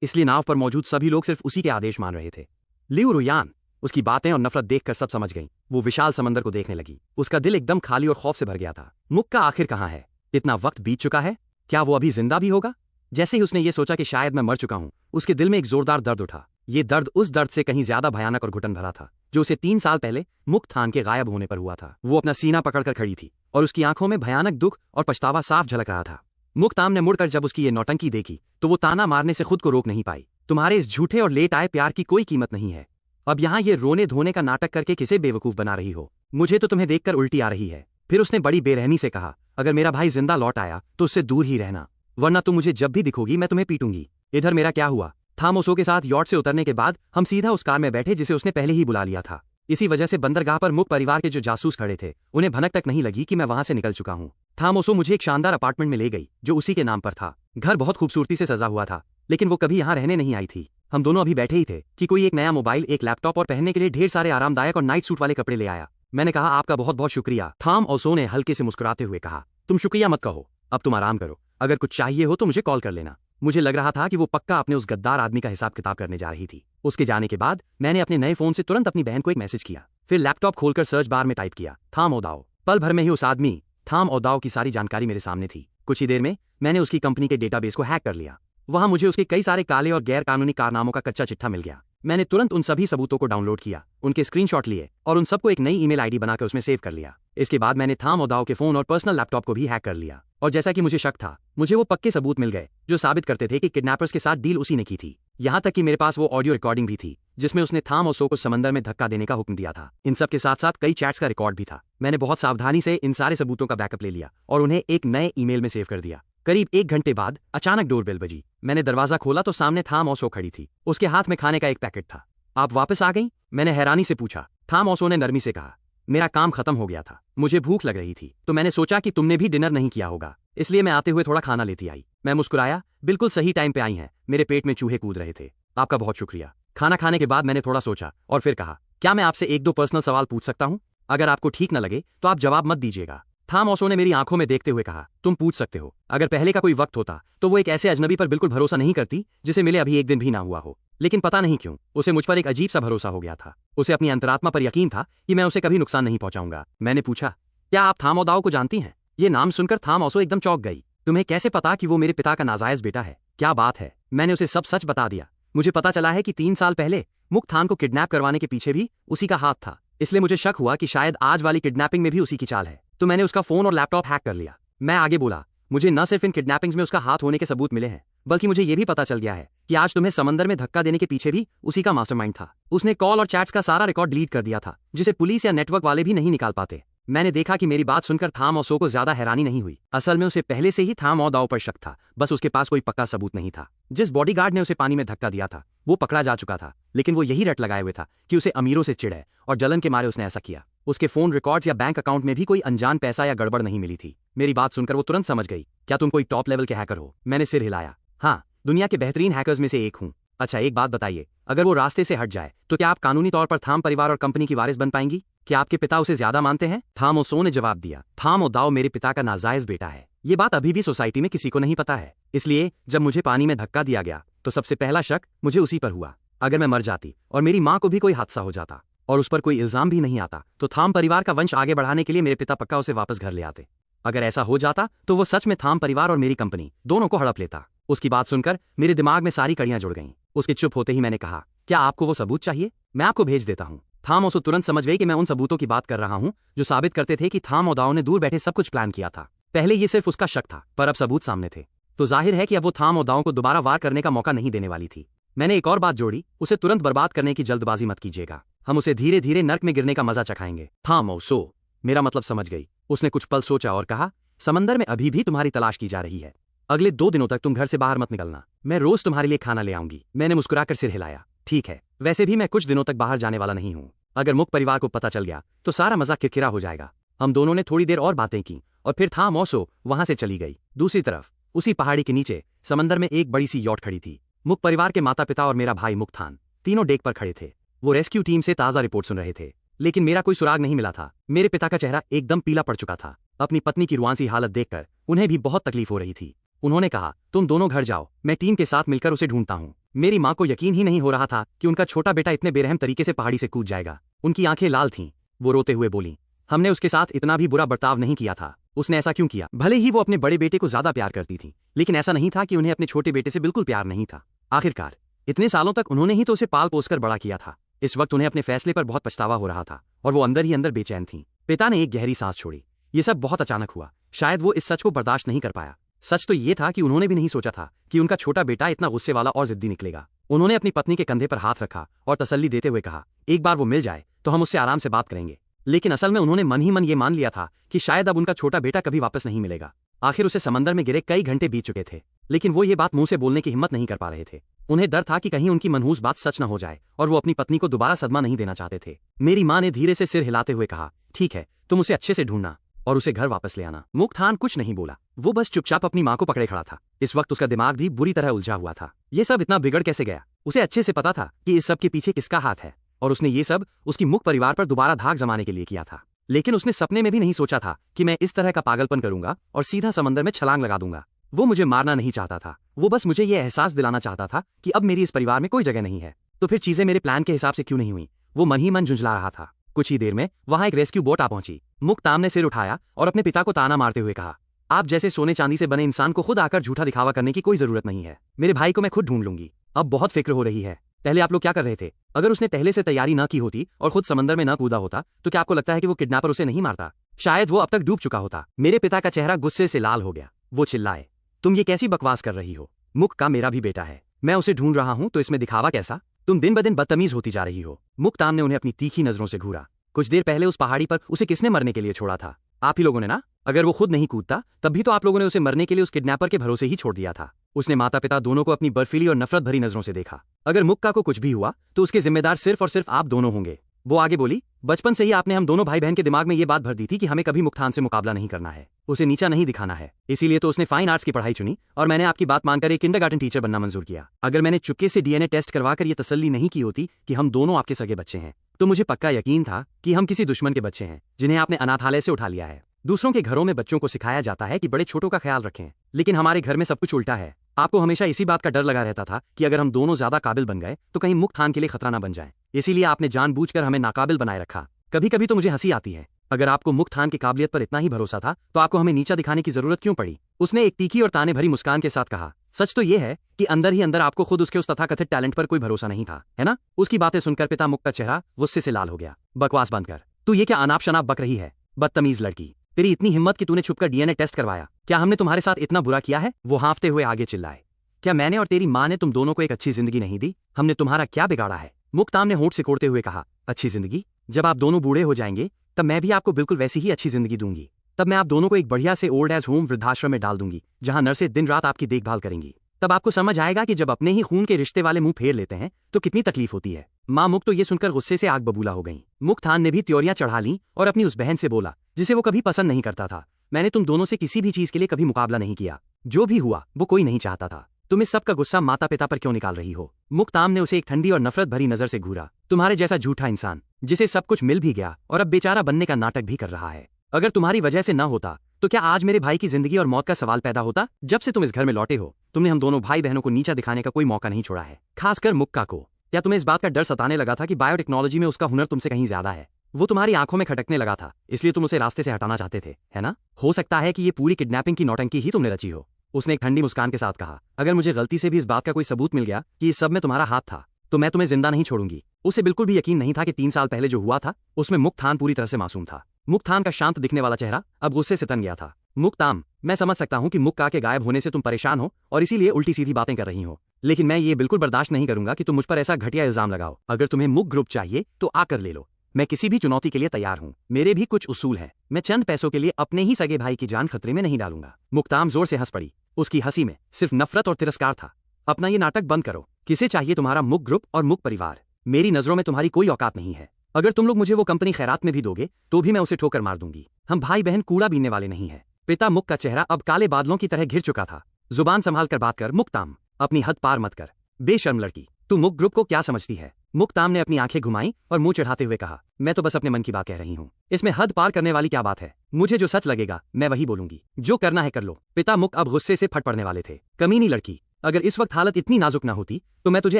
इसलिए नाव पर मौजूद सभी लोग सिर्फ उसी के आदेश मान रहे थे। लियू रुयान उसकी बातें और नफरत देखकर सब समझ गई। वो विशाल समंदर को देखने लगी। उसका दिल एकदम खाली और खौफ से भर गया था। मुक्का आखिर कहाँ है? इतना वक्त बीत चुका है, क्या वो अभी जिंदा भी होगा? जैसे ही उसने ये सोचा कि शायद मैं मर चुका हूं, उसके दिल में एक जोरदार दर्द उठा। ये दर्द उस दर्द से कहीं ज्यादा भयानक और घुटन भरा था जो उसे 3 साल पहले मुक्तान के गायब होने पर हुआ था। वो अपना सीना पकड़कर खड़ी थी और उसकी आंखों में भयानक दुख और पछतावा साफ झलक रहा था। मुक्ताम ने मुड़कर जब उसकी ये नौटंकी देखी तो वो ताना मारने से खुद को रोक नहीं पाई। तुम्हारे इस झूठे और लेट आए प्यार की कोई कीमत नहीं है। अब यहाँ ये रोने धोने का नाटक करके किसे बेवकूफ बना रही हो? मुझे तो तुम्हें देखकर उल्टी आ रही है। फिर उसने बड़ी बेरहमी से कहा, अगर मेरा भाई जिंदा लौट आया तो उससे दूर ही रहना, वरना तुम मुझे जब भी दिखोगी मैं तुम्हें पीटूंगी। इधर मेरा क्या हुआ? थाम ओसो के साथ यॉट से उतरने के बाद हम सीधा उस कार में बैठे जिसे उसने पहले ही बुला लिया था। इसी वजह से बंदरगाह पर मुक परिवार के जो जासूस खड़े थे उन्हें भनक तक नहीं लगी कि मैं वहां से निकल चुका हूँ। थाम ओसो मुझे एक शानदार अपार्टमेंट में ले गई जो उसी के नाम पर था। घर बहुत खूबसूरती से सजा हुआ था, लेकिन वो कभी यहाँ रहने नहीं आई थी। हम दोनों अभी बैठे ही थे कि कोई एक नया मोबाइल, एक लैपटॉप और पहनने के लिए ढेर सारे आरामदायक और नाइट सूट वाले कपड़े ले आया। मैंने कहा, आपका बहुत बहुत शुक्रिया। थाम ओसो ने हल्के से मुस्कुराते हुए कहा, तुम शुक्रिया मत कहो, अब तुम आराम करो। अगर कुछ चाहिए हो तो मुझे कॉल कर लेना। मुझे लग रहा था कि वो पक्का अपने उस गद्दार आदमी का हिसाब किताब करने जा रही थी। उसके जाने के बाद मैंने अपने नए फोन से तुरंत अपनी बहन को एक मैसेज किया, फिर लैपटॉप खोलकर सर्च बार में टाइप किया, थाम ओदाओ। पल भर में ही उस आदमी थाम ओदाओ की सारी जानकारी मेरे सामने थी। कुछ ही देर में मैंने उसकी कंपनी के डेटाबेस को हैक कर लिया। वहां मुझे उसके कई सारे काले और गैर कानूनी कारनामों का कच्चा चिट्ठा मिल गया। मैंने तुरंत उन सभी सबूतों को डाउनलोड किया, उनके स्क्रीनशॉट लिए और उन सबको एक नई ईमेल आईडी बनाकर उसमें सेव कर लिया। इसके बाद मैंने थाम ओदाओ के फोन और पर्सनल लैपटॉप को भी हैक कर लिया। और जैसा कि मुझे शक था, मुझे वो पक्के सबूत मिल गए जो साबित करते थे कि किडनैपर्स के साथ डील उसी ने की थी। यहाँ तक कि मेरे पास वो ऑडियो रिकॉर्डिंग भी थी जिसमें उसने थाम ओसो को समंदर में धक्का देने का हुक्म दिया था। इन सब के साथ साथ कई चैट्स का रिकॉर्ड भी था। मैंने बहुत सावधानी से इन सारे सबूतों का बैकअप ले लिया और उन्हें एक नए ईमेल में सेव कर दिया। करीब 1 घंटे बाद अचानक डोरबेल बजी। मैंने दरवाजा खोला तो सामने थाम ओसो खड़ी थी। उसके हाथ में खाने का एक पैकेट था। आप वापस आ गई? मैंने हैरानी से पूछा। थाम ओसो ने नरमी से कहा, मेरा काम खत्म हो गया था, मुझे भूख लग रही थी, तो मैंने सोचा कि तुमने भी डिनर नहीं किया होगा, इसलिए मैं आते हुए थोड़ा खाना लेती आई। मैं मुस्कुराया, बिल्कुल सही टाइम पे आई हैं, मेरे पेट में चूहे कूद रहे थे। आपका बहुत शुक्रिया। खाना खाने के बाद मैंने थोड़ा सोचा और फिर कहा, क्या मैं आपसे 1-2 पर्सनल सवाल पूछ सकता हूँ? अगर आपको ठीक न लगे तो आप जवाब मत दीजिएगा। थाम ओसो ने मेरी आंखों में देखते हुए कहा, तुम पूछ सकते हो। अगर पहले का कोई वक्त होता तो वो एक ऐसे अजनबी पर बिल्कुल भरोसा नहीं करती जिसे मिले अभी 1 दिन भी ना हुआ हो, लेकिन पता नहीं क्यों उसे मुझ पर एक अजीब सा भरोसा हो गया था। उसे अपनी अंतरात्मा पर यकीन था कि मैं उसे कभी नुकसान नहीं पहुंचाऊंगा। मैंने पूछा, क्या आप थाम ओदाओ को जानती हैं? ये नाम सुनकर थाम ओसो एकदम चौंक गई। तुम्हें कैसे पता कि वो मेरे पिता का नाजायज बेटा है? क्या बात है? मैंने उसे सब सच बता दिया। मुझे पता चला है कि 3 साल पहले मुक्तान को किडनैप करवाने के पीछे भी उसी का हाथ था, इसलिए मुझे शक हुआ कि शायद आज वाली किडनैपिंग में भी उसी की चाल है। तो मैंने उसका फोन और लैपटॉप हैक कर लिया। मैं आगे बोला, मुझे न सिर्फ इन किडनैपिंग्स में उसका हाथ होने के सबूत मिले हैं, बल्कि मुझे ये भी पता चल गया है कि आज तुम्हें समंदर में धक्का देने के पीछे भी उसी का मास्टरमाइंड था। उसने कॉल और चैट्स का सारा रिकॉर्ड डिलीट कर दिया था, जिसे पुलिस या नेटवर्क वाले भी नहीं निकाल पाते। मैंने देखा कि मेरी बात सुनकर थाम ओसो को ज्यादा हैरानी नहीं हुई। असल में उसे पहले से ही थाम ओदाओ पर शक था, बस उसके पास कोई पक्का सबूत नहीं था। जिस बॉडीगार्ड ने उसे पानी में धक्का दिया था वो पकड़ा जा चुका था, लेकिन वो यही रट लगाए हुए था कि उसे अमीरों से चिढ़ है और जलन के मारे उसने ऐसा किया। उसके फोन रिकॉर्ड्स या बैंक अकाउंट में भी कोई अनजान पैसा या गड़बड़ नहीं मिली थी। मेरी बात सुनकर वो तुरंत समझ गई। क्या तुम कोई टॉप लेवल के हैकर हो? मैंने सिर हिलाया। हाँ, दुनिया के बेहतरीन हैकर्स में से एक हूँ। अच्छा, एक बात बताइए, अगर वो रास्ते से हट जाए तो क्या आप कानूनी तौर पर थाम परिवार और कंपनी की वारिस बन पाएंगी? क्या आपके पिता उसे ज्यादा मानते हैं? थाम ओसो ने जवाब दिया, थाम ओदाओ मेरे पिता का नाजायज बेटा है। ये बात अभी भी सोसाइटी में किसी को नहीं पता है, इसलिए जब मुझे पानी में धक्का दिया गया तो सबसे पहला शक मुझे उसी पर हुआ। अगर मैं मर जाती और मेरी माँ को भी कोई हादसा हो जाता और उस पर कोई इल्जाम भी नहीं आता तो थाम परिवार का वंश आगे बढ़ाने के लिए मेरे पिता पक्का उसे वापस घर ले आते। अगर ऐसा हो जाता तो वो सच में थाम परिवार और मेरी कंपनी दोनों को हड़प लेता। उसकी बात सुनकर मेरे दिमाग में सारी कड़ियां जुड़ गईं। उसके चुप होते ही मैंने कहा, क्या आपको वो सबूत चाहिए? मैं आपको भेज देता हूँ। थाम ओसो तुरंत समझ गई कि मैं उन सबूतों की बात कर रहा हूँ जो साबित करते थे कि थाम ओदाओ ने दूर बैठे सब कुछ प्लान किया था। पहले ये सिर्फ उसका शक था, पर अब सबूत सामने थे तो जाहिर है कि अब वो थाम ओदाओ को दोबारा वार करने का मौका नहीं देने वाली थी। मैंने एक और बात जोड़ी, उसे तुरंत बर्बाद करने की जल्दबाजी मत कीजिएगा, हम उसे धीरे धीरे नर्क में गिरने का मजा चखाएंगे। हाँ मौसो, मेरा मतलब समझ गई। उसने कुछ पल सोचा और कहा, समंदर में अभी भी तुम्हारी तलाश की जा रही है। अगले 2 दिनों तक तुम घर से बाहर मत निकलना, मैं रोज तुम्हारे लिए खाना ले आऊंगी। मैंने मुस्कुराकर सिर हिलाया, ठीक है, वैसे भी मैं कुछ दिनों तक बाहर जाने वाला नहीं हूँ। अगर मुक परिवार को पता चल गया तो सारा मजा किरकिरा हो जाएगा। हम दोनों ने थोड़ी देर और बातें की और फिर था मौसो वहां से चली गई। दूसरी तरफ उसी पहाड़ी के नीचे समंदर में एक बड़ी सी यॉट खड़ी थी। मुक परिवार के माता पिता और मेरा भाई मुक्तान तीनों डेक पर खड़े थे। वो रेस्क्यू टीम से ताजा रिपोर्ट सुन रहे थे, लेकिन मेरा कोई सुराग नहीं मिला था। मेरे पिता का चेहरा एकदम पीला पड़ चुका था। अपनी पत्नी की रुआंसी हालत देखकर उन्हें भी बहुत तकलीफ हो रही थी। उन्होंने कहा, तुम दोनों घर जाओ, मैं टीम के साथ मिलकर उसे ढूंढता हूँ। मेरी माँ को यकीन ही नहीं हो रहा था कि उनका छोटा बेटा इतने बेरहम तरीके से पहाड़ी से कूद जाएगा। उनकी आंखें लाल थीं। वो रोते हुए बोली, हमने उसके साथ इतना भी बुरा बर्ताव नहीं किया था। उसने ऐसा क्यों किया? भले ही वो अपने बड़े बेटे को ज्यादा प्यार करती थी, लेकिन ऐसा नहीं था कि उन्हें अपने छोटे बेटे से बिल्कुल प्यार नहीं था। आखिरकार इतने सालों तक उन्होंने ही तो उसे पाल पोसकर बड़ा किया था। इस वक्त उन्हें अपने फैसले पर बहुत पछतावा हो रहा था और वो अंदर ही अंदर बेचैन थी। पिता ने एक गहरी सांस छोड़ी। ये सब बहुत अचानक हुआ, शायद वो इस सच को बर्दाश्त नहीं कर पाया। सच तो ये था कि उन्होंने भी नहीं सोचा था कि उनका छोटा बेटा इतना गुस्से वाला और जिद्दी निकलेगा। उन्होंने अपनी पत्नी के कंधे पर हाथ रखा और तसल्ली देते हुए कहा, एक बार वो मिल जाए तो हम उससे आराम से बात करेंगे। लेकिन असल में उन्होंने मन ही मन ये मान लिया था कि शायद अब उनका छोटा बेटा कभी वापस नहीं मिलेगा। आखिर उसे समंदर में गिरे कई घंटे बीत चुके थे, लेकिन वो ये बात मुंह से बोलने की हिम्मत नहीं कर पा रहे थे। उन्हें डर था कि कहीं उनकी मनहूस बात सच न हो जाए और वो अपनी पत्नी को दोबारा सदमा नहीं देना चाहते थे। मेरी माँ ने धीरे से सिर हिलाते हुए कहा, ठीक है, तुम उसे अच्छे से ढूंढना और उसे घर वापस ले आना। मुक्तान कुछ नहीं बोला, वो बस चुपचाप अपनी माँ को पकड़े खड़ा था। इस वक्त उसका दिमाग भी बुरी तरह उलझा हुआ था। ये सब इतना बिगड़ कैसे गया? उसे अच्छे से पता था कि इस सब के पीछे किसका हाथ है, और उसने ये सब उसकी मुक परिवार पर दोबारा धाक जमाने के लिए किया था। लेकिन उसने सपने में भी नहीं सोचा था कि मैं इस तरह का पागलपन करूंगा और सीधा समंदर में छलांग लगा दूंगा। वो मुझे मारना नहीं चाहता था, वो बस मुझे ये एहसास दिलाना चाहता था कि अब मेरी इस परिवार में कोई जगह नहीं है। तो फिर चीजें मेरे प्लान के हिसाब से क्यों नहीं हुई? वो मन ही मन झुंझला रहा था। कुछ ही देर में वहां एक रेस्क्यू बोट आ पहुंची। मुक्ताम ने सिर उठाया और अपने पिता को ताना मारते हुए कहा, आप जैसे सोने चांदी से बने इंसान को खुद आकर झूठा दिखावा करने की कोई जरूरत नहीं है। मेरे भाई को मैं खुद ढूंढ लूंगी। अब बहुत फिक्र हो रही है। पहले आप लोग क्या कर रहे थे? अगर उसने पहले से तैयारी न की होती और खुद समंदर में न कूदा होता तो क्या आपको लगता है कि वो किडनैपर उसे नहीं मारता? शायद वो अब तक डूब चुका होता। मेरे पिता का चेहरा गुस्से से लाल हो गया। वो चिल्लाए, तुम ये कैसी बकवास कर रही हो? मुक का मेरा भी बेटा है, मैं उसे ढूंढ रहा हूं, तो इसमें दिखावा कैसा? तुम दिन ब दिन बदतमीज होती जा रही हो। मुक्तान ने उन्हें अपनी तीखी नजरों से घूरा। कुछ देर पहले उस पहाड़ी पर उसे किसने मरने के लिए छोड़ा था? आप ही लोगों ने ना? अगर वो खुद नहीं कूदता तब भी तो आप लोगों ने उसे मरने के लिए उस किडनैपर के भरोसे ही छोड़ दिया था। उसने माता पिता दोनों को अपनी बर्फीली और नफरत भरी नजरों से देखा। अगर मुक्का को कुछ भी हुआ तो उसके जिम्मेदार सिर्फ और सिर्फ आप दोनों होंगे। वो आगे बोली, बचपन से ही आपने हम दोनों भाई बहन के दिमाग में ये बात भर दी थी कि हमें कभी मुक्तान से मुकाबला नहीं करना है, उसे नीचा नहीं दिखाना है। इसीलिए तो उसने फाइन आर्ट्स की पढ़ाई चुनी और मैंने आपकी बात मानकर एक किंडरगार्टन टीचर बनना मंजूर किया। अगर मैंने चुपके से डीएनए टेस्ट करवाकर ये तसल्ली नहीं की होती कि हम दोनों आपके सगे बच्चे हैं, तो मुझे पक्का यकीन था कि हम किसी दुश्मन के बच्चे हैं जिन्हें आपने अनाथालय से उठा लिया है। दूसरों के घरों में बच्चों को सिखाया जाता है कि बड़े छोटों का ख्याल रखें, लेकिन हमारे घर में सब कुछ उल्टा है। आपको हमेशा इसी बात का डर लगा रहता था कि अगर हम दोनों ज्यादा काबिल बन गए तो कहीं मुक्तान के लिए खतरा न बन जाए। इसीलिए आपने जानबूझकर हमें नाकाबिल बनाए रखा। कभी कभी तो मुझे हंसी आती है। अगर आपको मुक्तान की काबिलियत पर इतना ही भरोसा था तो आपको हमें नीचा दिखाने की जरूरत क्यों पड़ी? उसने एक तीखी और ताने भरी मुस्कान के साथ कहा, सच तो ये है कि अंदर ही अंदर आपको खुद उसके उस तथाकथित टैलेंट पर कोई भरोसा नहीं था, है ना? उसकी बातें सुनकर पिता मुक का चेहरा गुस्से से लाल हो गया। बकवास बंद कर, तू ये क्या अनाप शनाप बक रही है? बदतमीज लड़की, तेरी इतनी हिम्मत कि तूने छुपकर डीएनए टेस्ट करवाया। क्या हमने तुम्हारे साथ इतना बुरा किया है? वो हाँफते हुए आगे चिल्लाए, क्या मैंने और तेरी माँ ने तुम दोनों को एक अच्छी जिंदगी नहीं दी? हमने तुम्हारा क्या बिगाड़ा है? मुक्ताम ने होंठ सिकोड़ते हुए कहा, अच्छी जिंदगी? जब आप दोनों बूढ़े हो जाएंगे तब मैं भी आपको बिल्कुल वैसी ही अच्छी जिंदगी दूंगी। तब मैं आप दोनों को एक बढ़िया से ओल्ड एज होम वृद्धाश्रम में डाल दूंगी जहां नर्सें दिन रात आपकी देखभाल करेंगी। तब आपको समझ आएगा कि जब अपने ही खून के रिश्ते वाले मुंह फेर लेते हैं तो कितनी तकलीफ होती है। माँ मुक तो ये सुनकर गुस्से से आग बबूला हो गई। मुक्तान ने भी त्योरियां चढ़ा ली और अपनी उस बहन से बोला जिसे वो कभी पसंद नहीं करता था, मैंने तुम दोनों से किसी भी चीज के लिए कभी मुकाबला नहीं किया। जो भी हुआ वो कोई नहीं चाहता था। तुम इस सब का गुस्सा माता पिता पर क्यों निकाल रही हो? मुक्ताम ने उसे एक ठंडी और नफरत भरी नजर से घूरा। तुम्हारे जैसा झूठा इंसान जिसे सब कुछ मिल भी गया और अब बेचारा बनने का नाटक भी कर रहा है। अगर तुम्हारी वजह से न होता तो क्या आज मेरे भाई की जिंदगी और मौत का सवाल पैदा होता? जब से तुम इस घर में लौटे हो तुमने हम दोनों भाई बहनों को नीचा दिखाने का कोई मौका नहीं छोड़ा है, खासकर मुक्का को। क्या तुम्हें इस बात का डर सताने लगा था कि बायोटेक्नोलॉजी में उसका हुनर तुमसे कहीं ज्यादा है? वो तुम्हारी आंखों में खटकने लगा था, इसलिए तुम उसे रास्ते से हटाना चाहते थे, है ना? हो सकता है कि ये पूरी किडनैपिंग की नौटंकी ही तुमने रची हो। उसने एक ठंडी मुस्कान के साथ कहा, अगर मुझे गलती से भी इस बात का कोई सबूत मिल गया कि इस सब में तुम्हारा हाथ था तो मैं तुम्हें जिंदा नहीं छोड़ूंगी। उसे बिल्कुल भी यकीन नहीं था कि 3 साल पहले जो हुआ था उसमें मुक्तान पूरी तरह से मासूम था। मुक्तान का शांत दिखने वाला चेहरा अब गुस्से से तन गया था। मुक्ताम, मैं समझ सकता हूं कि मुक्का के गायब होने से तुम परेशान हो और इसीलिए उल्टी सीधी बातें कर रही हो, लेकिन मैं ये बिल्कुल बर्दाश्त नहीं करूंगा कि तुम मुझ पर ऐसा घटिया इल्जाम लगाओ। अगर तुम्हें मुक ग्रुप चाहिए तो आकर ले लो, मैं किसी भी चुनौती के लिए तैयार हूँ। मेरे भी कुछ उसूल हैं, मैं चंद पैसों के लिए अपने ही सगे भाई की जान खतरे में नहीं डालूंगा। मुक्ताम जोर से हंस पड़ी। उसकी हंसी में सिर्फ नफरत और तिरस्कार था। अपना ये नाटक बंद करो। किसे चाहिए तुम्हारा मुक ग्रुप और मुक परिवार? मेरी नजरों में तुम्हारी कोई औकात नहीं है। अगर तुम लोग मुझे वो कंपनी खैरात में भी दोगे तो भी मैं उसे ठोकर मार दूंगी। हम भाई बहन कूड़ा बीनने वाले नहीं है। पिता मुक का चेहरा अब काले बादलों की तरह घिर चुका था। जुबान संभाल कर बात कर मुक्ताम, अपनी हद पार मत कर। बेशर्म लड़की, तू मुक ग्रुप को क्या समझती है? मुक्ताम ने अपनी आंखें घुमाई और मुंह चढ़ाते हुए कहा, मैं तो बस अपने मन की बात कह रही हूँ। इसमें हद पार करने वाली क्या बात है? मुझे जो सच लगेगा मैं वही बोलूंगी। जो करना है कर लो। पिता मुक अब गुस्से से फट पड़ने वाले थे। कमीनी लड़की, अगर इस वक्त हालत इतनी नाजुक न होती तो मैं तुझे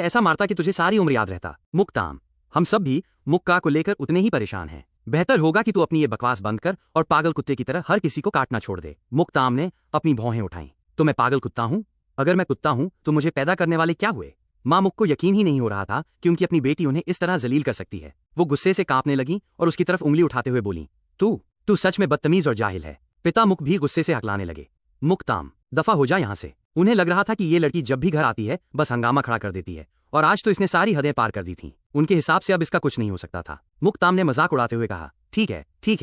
ऐसा मारता कि तुझे सारी उम्र याद रहता। मुक्ताम, हम सब भी मुक्का को लेकर उतने ही परेशान हैं। बेहतर होगा कि तू अपनी ये बकवास बंद कर और पागल कुत्ते की तरह हर किसी को काटना छोड़ दे। मुक्ताम ने अपनी भौहें उठाईं। तो मैं पागल कुत्ता हूँ? अगर मैं कुत्ता हूँ तो मुझे पैदा करने वाले क्या हुए? माँ मुक को यकीन ही नहीं हो रहा था कि उनकी अपनी बेटी उन्हें इस तरह जलील कर सकती है। वो गुस्से से कांपने लगी और उसकी तरफ उंगली उठाते हुए बोली, तू सच में बदतमीज और जाहिल है। पिता मुक भी गुस्से से हकलाने लगे। मुक्ताम, दफा हो जा यहाँ से। उन्हें लग रहा था कि ये लड़की जब भी घर आती है बस हंगामा खड़ा कर देती है, और आज तो इसने सारी हदें पार कर दी थीं। उनके हिसाब से अब इसका कुछ नहीं हो सकता था। मुक्ताम ने मजाक उड़ाते हुए कहा, ठीक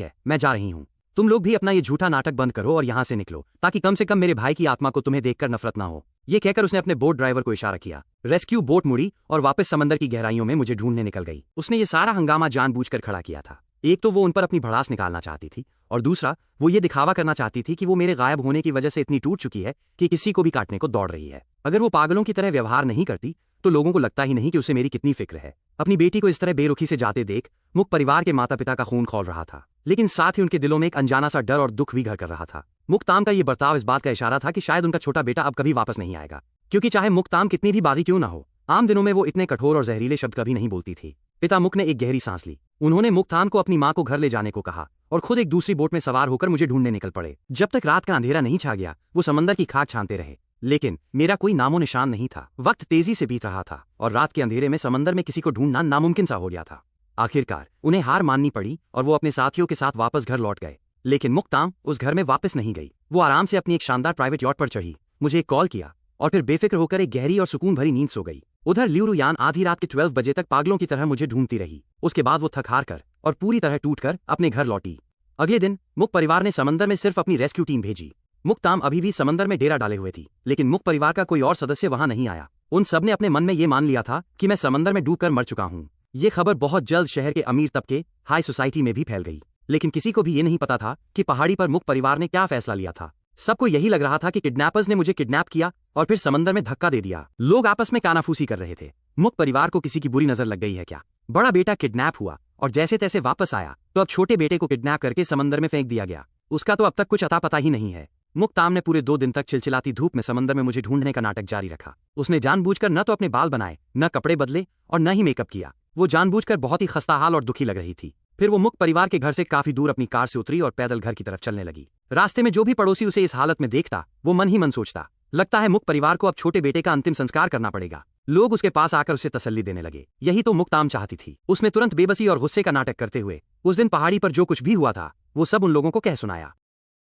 है, मैं जा रही हूँ। तुम लोग भी अपना ये झूठा नाटक बंद करो और यहाँ से निकलो, ताकि कम से कम मेरे भाई की आत्मा को तुम्हें देखकर नफरत ना हो। ये कहकर उसने अपने बोट ड्राइवर को इशारा किया। रेस्क्यू बोट मुड़ी और वापस समंदर की गहराइयों में मुझे ढूंढने निकल गई। उसने ये सारा हंगामा जानबूझकर खड़ा किया था। एक तो वो उन पर अपनी भड़ास निकालना चाहती थी, और दूसरा वो ये दिखावा करना चाहती थी कि वो मेरे गायब होने की वजह से इतनी टूट चुकी है कि किसी को भी काटने को दौड़ रही है। अगर वो पागलों की तरह व्यवहार नहीं करती तो लोगों को लगता ही नहीं कि उसे मेरी कितनी फिक्र है। अपनी बेटी को इस तरह बेरुखी से जाते देख मुक परिवार के माता पिता का खून खौल रहा था, लेकिन साथ ही उनके दिलों में एक अनजाना सा डर और दुख भी घर कर रहा था। मुक्ताम का ये बर्ताव इस बात का इशारा था कि शायद उनका छोटा बेटा अब कभी वापस नहीं आएगा, क्योंकि चाहे मुक्ताम कितनी भी बागी क्यों ना हो, आम दिनों में वो इतने कठोर और जहरीले शब्द कभी नहीं बोलती थी। पिता मुक ने एक गहरी सांस ली। उन्होंने मुक्ताम को अपनी माँ को घर ले जाने को कहा और खुद एक दूसरी बोट में सवार होकर मुझे ढूंढने निकल पड़े। जब तक रात का अंधेरा नहीं छा गया वो समंदर की खाक छानते रहे, लेकिन मेरा कोई नामो निशान नहीं था। वक्त तेजी से बीत रहा था और रात के अंधेरे में समंदर में किसी को ढूंढना नामुमकिन सा हो गया था। आखिरकार उन्हें हार माननी पड़ी और वो अपने साथियों के साथ वापस घर लौट गए। लेकिन मुक्ताम उस घर में वापस नहीं गई। वो आराम से अपनी एक शानदार प्राइवेट यॉट पर चढ़ी, मुझे एक कॉल किया और फिर बेफिक्र होकर एक गहरी और सुकून भरी नींद सो गई। उधर ल्यूरू यान आधी रात के 12 बजे तक पागलों की तरह मुझे ढूंढती रही। उसके बाद वो थक हार कर और पूरी तरह टूटकर अपने घर लौटी। अगले दिन मुक परिवार ने समंदर में सिर्फ अपनी रेस्क्यू टीम भेजी। मुक्ताम अभी भी समंदर में डेरा डाले हुए थी, लेकिन मुक परिवार का कोई और सदस्य वहां नहीं आया। उन सब ने अपने मन में ये मान लिया था कि मैं समंदर में डूबकर मर चुका हूँ। ये खबर बहुत जल्द शहर के अमीर तबके हाई सोसाइटी में भी फैल गई, लेकिन किसी को भी ये नहीं पता था कि पहाड़ी पर मुक परिवार ने क्या फैसला लिया था। सबको यही लग रहा था कि किडनैपर्स ने मुझे किडनैप किया और फिर समंदर में धक्का दे दिया। लोग आपस में कानाफूसी कर रहे थे। मुक परिवार को किसी की बुरी नजर लग गई है क्या? बड़ा बेटा किडनैप हुआ और जैसे तैसे वापस आया तो अब छोटे बेटे को किडनैप करके समंदर में फेंक दिया गया। उसका तो अब तक कुछ अता पता ही नहीं है। मुक्ताम ने पूरे 2 दिन तक चिलचिलाती धूप में समंदर में मुझे ढूंढने का नाटक जारी रखा। उसने जानबूझकर न तो अपने बाल बनाए, न कपड़े बदले और न ही मेकअप किया। वो जानबूझकर बहुत ही खस्ताहाल और दुखी लग रही थी। फिर वो मुक परिवार के घर से काफी दूर अपनी कार से उतरी और पैदल घर की तरफ चलने लगी। रास्ते में जो भी पड़ोसी उसे इस हालत में देखता वो मन ही मन सोचता, लगता है मुक परिवार को अब छोटे बेटे का अंतिम संस्कार करना पड़ेगा। लोग उसके पास आकर उसे तसल्ली देने लगे। यही तो मुक्ताम चाहती थी। उसने तुरंत बेबसी और गुस्से का नाटक करते हुए उस दिन पहाड़ी पर जो कुछ भी हुआ था वो सब उन लोगों को कह सुनाया।